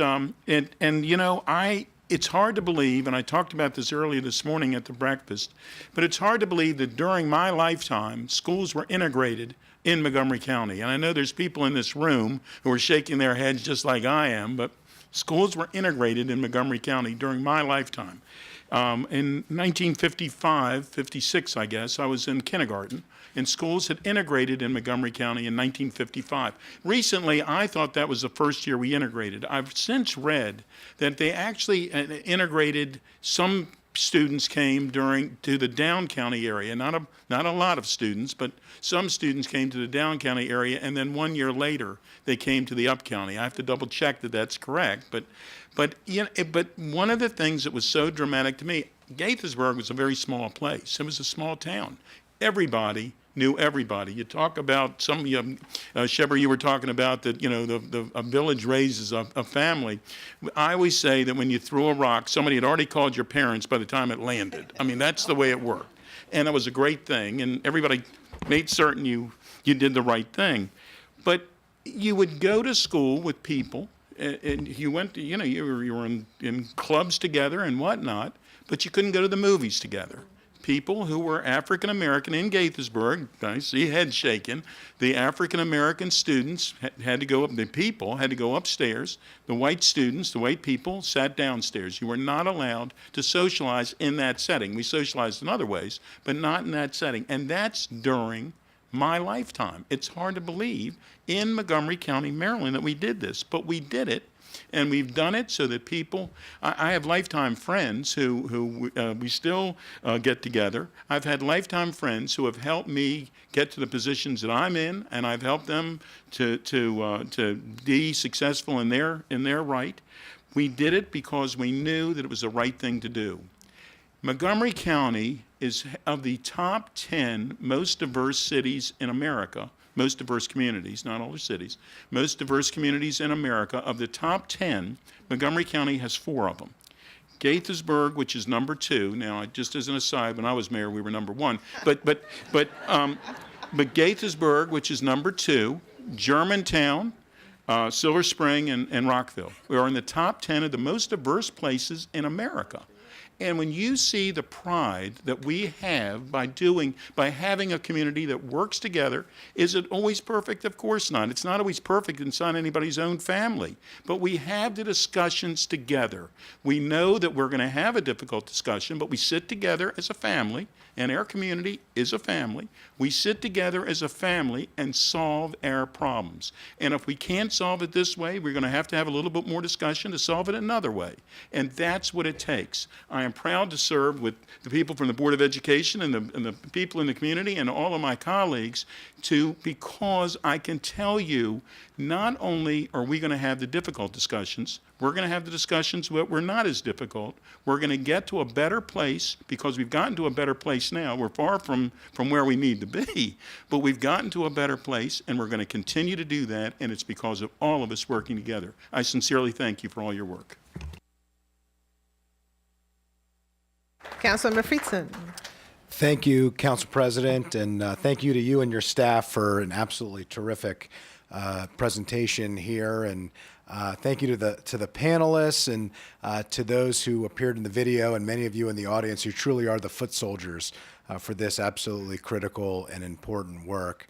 it's hard to believe, and I talked about this earlier this morning at the breakfast, but it's hard to believe that during my lifetime, schools were integrated in Montgomery County. And I know there's people in this room who are shaking their heads just like I am, but schools were integrated in Montgomery County during my lifetime. In 1955, 56, I guess, I was in kindergarten, and schools had integrated in Montgomery County in 1955. Recently, I thought that was the first year we integrated. I've since read that they actually integrated. Some students came to the Down County area, not a lot of students, but some students came to the Down County area, and then 1 year later, they came to the Up County. I have to double check that that's correct, but one of the things that was so dramatic to me, Gaithersburg was a very small place. It was a small town. Everybody knew everybody. You talk about Shepard, you were talking about that, a village raises a family. I always say that when you threw a rock, somebody had already called your parents by the time it landed. I mean, that's the way it worked. And it was a great thing, and everybody made certain you did the right thing. But you would go to school with people, and you went to, you were in clubs together and whatnot, but you couldn't go to the movies together. People who were African American in Gaithersburg, I see heads shaking, the African American students had to go up, the people had to go upstairs. The white students, the white people, sat downstairs. You were not allowed to socialize in that setting. We socialized in other ways, but not in that setting. And that's during my lifetime. It's hard to believe in Montgomery County, Maryland, that we did this, but we did it. And we've done it so that people, I have lifetime friends who we still get together. I've had lifetime friends who have helped me get to the positions that I'm in, and I've helped them to be successful in their right. We did it because we knew that it was the right thing to do. Montgomery County is of the top 10 most diverse cities in America. Most diverse communities, not all the cities, most diverse communities in America. Of the top 10, Montgomery County has 4 of them. Gaithersburg, which is number 2. Now, just as an aside, when I was mayor, we were number 1. But Gaithersburg, which is number 2, Germantown, Silver Spring, and Rockville. We are in the top 10 of the most diverse places in America. And when you see the pride that we have by having a community that works together, is it always perfect? Of course not. It's not always perfect inside anybody's own family. But we have the discussions together. We know that we're going to have a difficult discussion, but we sit together as a family, and our community is a family. We sit together as a family and solve our problems. And if we can't solve it this way, we're going to have a little bit more discussion to solve it another way. And that's what it takes. I am proud to serve with the people from the Board of Education and the people in the community and all of my colleagues because I can tell you, not only are we going to have the difficult discussions, we're going to have the discussions that were not as difficult. We're going to get to a better place because we've gotten to a better place now. We're far from where we need to be, but we've gotten to a better place, and we're going to continue to do that, and it's because of all of us working together. I sincerely thank you for all your work. Councilmember Friedson. Thank you, Council President, and thank you to you and your staff for an absolutely terrific presentation here. And thank you to the panelists and to those who appeared in the video, and many of you in the audience who truly are the foot soldiers for this absolutely critical and important work.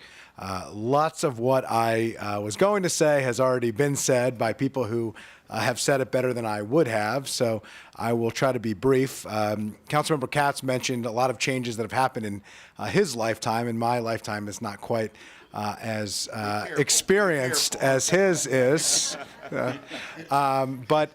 Lots of what I was going to say has already been said by people who have said it better than I would have, so I will try to be brief. Councilmember Katz mentioned a lot of changes that have happened in his lifetime, and my lifetime is not quite as experienced as his is. But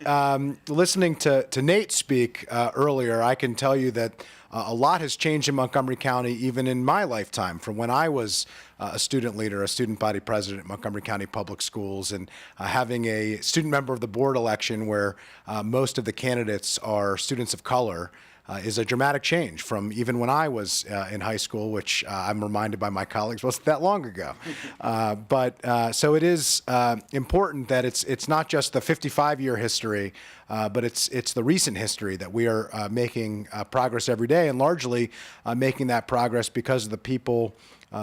listening to Nate speak earlier, I can tell you that a lot has changed in Montgomery County, even in my lifetime, from when I was a student leader, a student body president at Montgomery County Public Schools, and having a student member of the board election where most of the candidates are students of color. is a dramatic change from even when I was in high school, which I'm reminded by my colleagues wasn't that long ago. So it is important that it's not just the 55-year history, but it's the recent history that we are making progress every day, and largely making that progress because of the people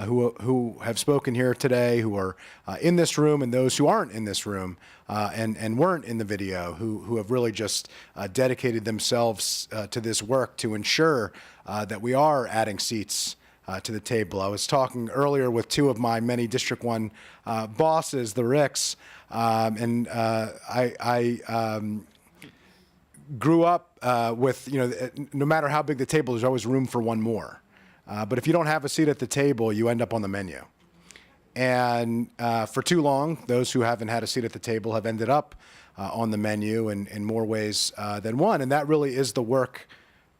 who have spoken here today, who are in this room, and those who aren't in this room and weren't in the video, who have really just dedicated themselves to this work to ensure that we are adding seats to the table. I was talking earlier with two of my many District 1 bosses, the Ricks, and I grew up with, no matter how big the table, there's always room for one more. But if you don't have a seat at the table, you end up on the menu. And for too long, those who haven't had a seat at the table have ended up on the menu in more ways than one. And that really is the work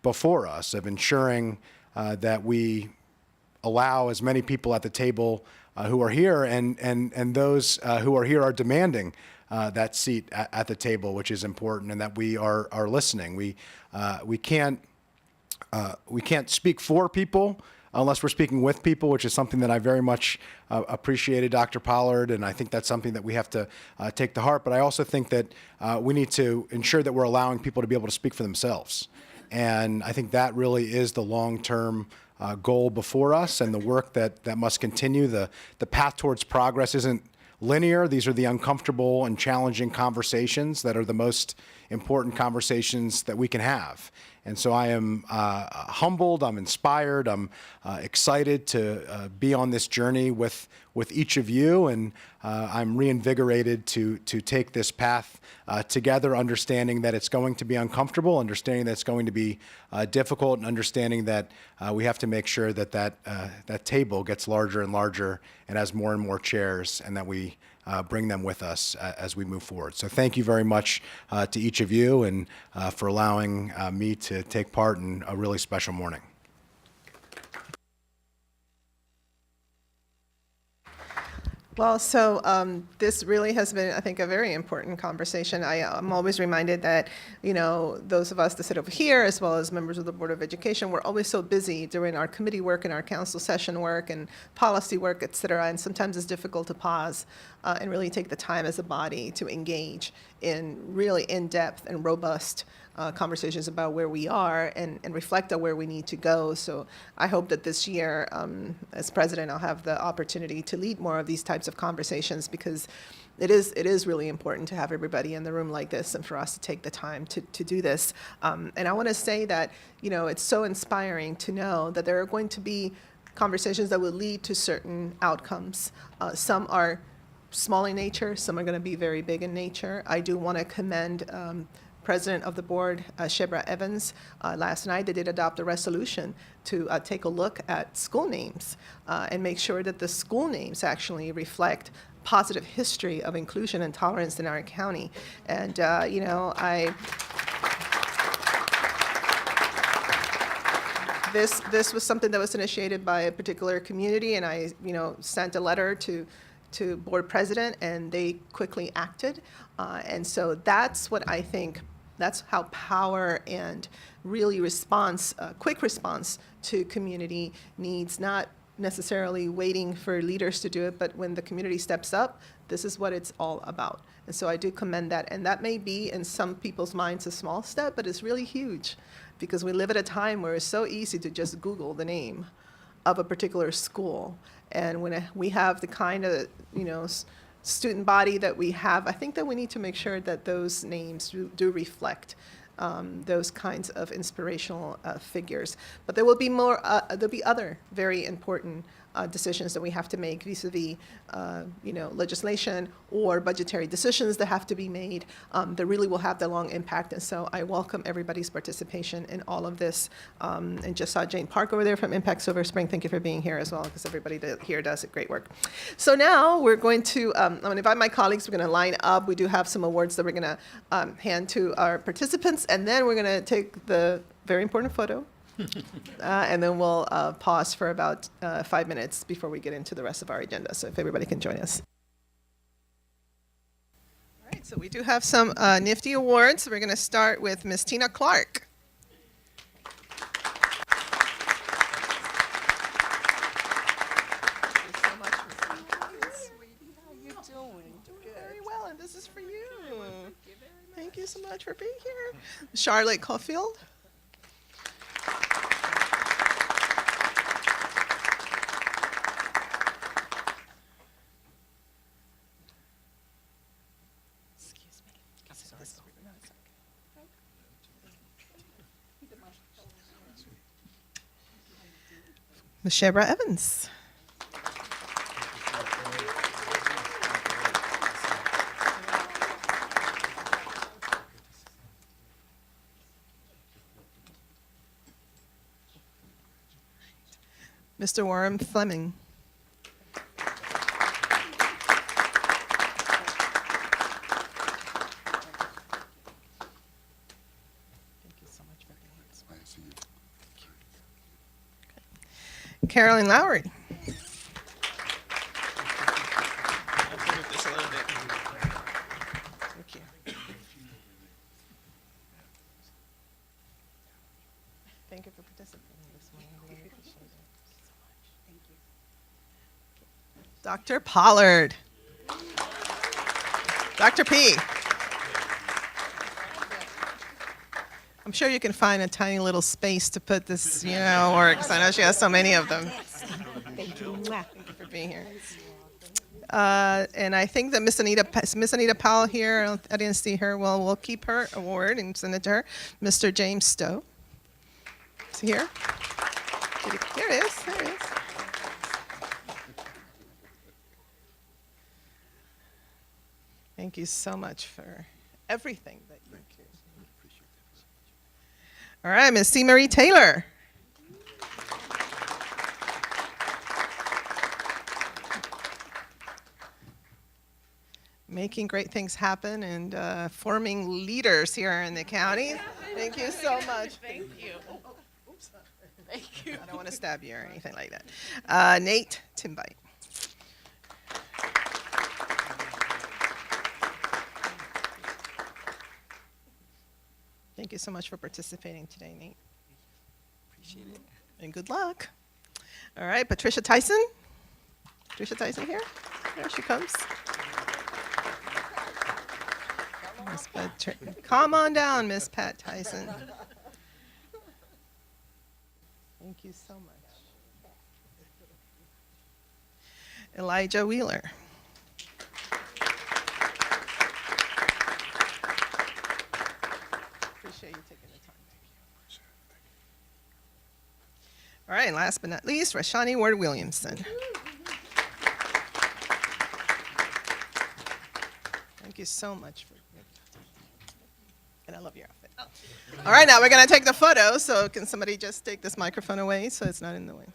before us of ensuring that we allow as many people at the table who are here, and those who are here are demanding that seat at the table, which is important, and that we are listening. We can't speak for people unless we're speaking with people, which is something that I very much appreciated, Dr. Pollard, and I think that's something that we have to take to heart. But I also think that we need to ensure that we're allowing people to be able to speak for themselves. And I think that really is the long-term goal before us, and the work that must continue. The path towards progress isn't linear. These are the uncomfortable and challenging conversations that are the most important conversations that we can have. And so I am humbled, I'm inspired, I'm excited to be on this journey with each of you, and I'm reinvigorated to take this path together, understanding that it's going to be uncomfortable, understanding that it's going to be difficult, and understanding that we have to make sure that that table gets larger and larger and has more and more chairs, and that we bring them with us as we move forward. So thank you very much to each of you, and for allowing me to take part in a really special morning. Well, so this really has been, I think, a very important conversation. I'm always reminded that, those of us that sit over here, as well as members of the Board of Education, we're always so busy doing our committee work and our council session work and policy work, et cetera, and sometimes it's difficult to pause and really take the time as a body to engage in really in-depth and robust conversations about where we are and reflect on where we need to go. So I hope that this year, as president, I'll have the opportunity to lead more of these types of conversations, because it is really important to have everybody in the room like this and for us to take the time to do this. And I want to say that, it's so inspiring to know that there are going to be conversations that will lead to certain outcomes. Some are small in nature, some are going to be very big in nature. I do want to commend President of the Board, Shebra Evans. Last night they did adopt a resolution to take a look at school names and make sure that the school names actually reflect positive history of inclusion and tolerance in our county. And, This was something that was initiated by a particular community, and I, sent a letter to board president, and they quickly acted. And so that's what I think, that's how power and really quick response to community needs, not necessarily waiting for leaders to do it, but when the community steps up, this is what it's all about. And so I do commend that. And that may be, in some people's minds, a small step, but it's really huge, because we live at a time where it's so easy to just Google the name of a particular school. And when we have the kind of, student body that we have, I think that we need to make sure that those names do reflect those kinds of inspirational figures. But there will be there'll be other very important decisions that we have to make vis-a-vis, legislation or budgetary decisions that have to be made that really will have the long impact. And so I welcome everybody's participation in all of this. And just saw Jane Park over there from Impact Silver Spring. Thank you for being here as well, because everybody here does great work. So now we're going to, I'm going to invite my colleagues. We're going to line up. We do have some awards that we're going to hand to our participants, and then we're going to take the very important photo. And then we'll pause for about 5 minutes before we get into the rest of our agenda. So if everybody can join us. All right, so we do have some nifty awards. We're going to start with Ms. Tina Clark. you so much for being here. Charlotte Caulfield. Excuse me. No, it's okay. Mashebra Evans. Mr. Warren Fleming. Carolyn Lowry. Thank you. Thank you for participating this morning. I really appreciate it. Thank you. Dr. Pollard. Dr. P. I'm sure you can find a tiny little space to put this, or because I know she has so many of them. Thank you. Thank you for being here. And I think that Miss Anita Powell here, I didn't see her. Well, we'll keep her award and send it to her. Mr. James Stowe. Is he here? Here it is. There it is. Thank you so much for everything that you do. All right, Miss C. Marie Taylor. Making great things happen and forming leaders here in the county. Thank you so much. Thank you. Oops. Thank you. I don't want to stab you or anything like that. Nate Timbite. Thank you so much for participating today, Nate. Appreciate it. And good luck. All right, Patricia Tyson. Patricia Tyson here. There she comes. Come on down, Miss Pat Tyson. Thank you so much. Elijah Wheeler. Appreciate you taking the time. All right, and last but not least, Rashani Ward Williamson. Thank you so much for. And I love your outfit. All right, now we're going to take the photo, so can somebody just take this microphone away so it's not in the way?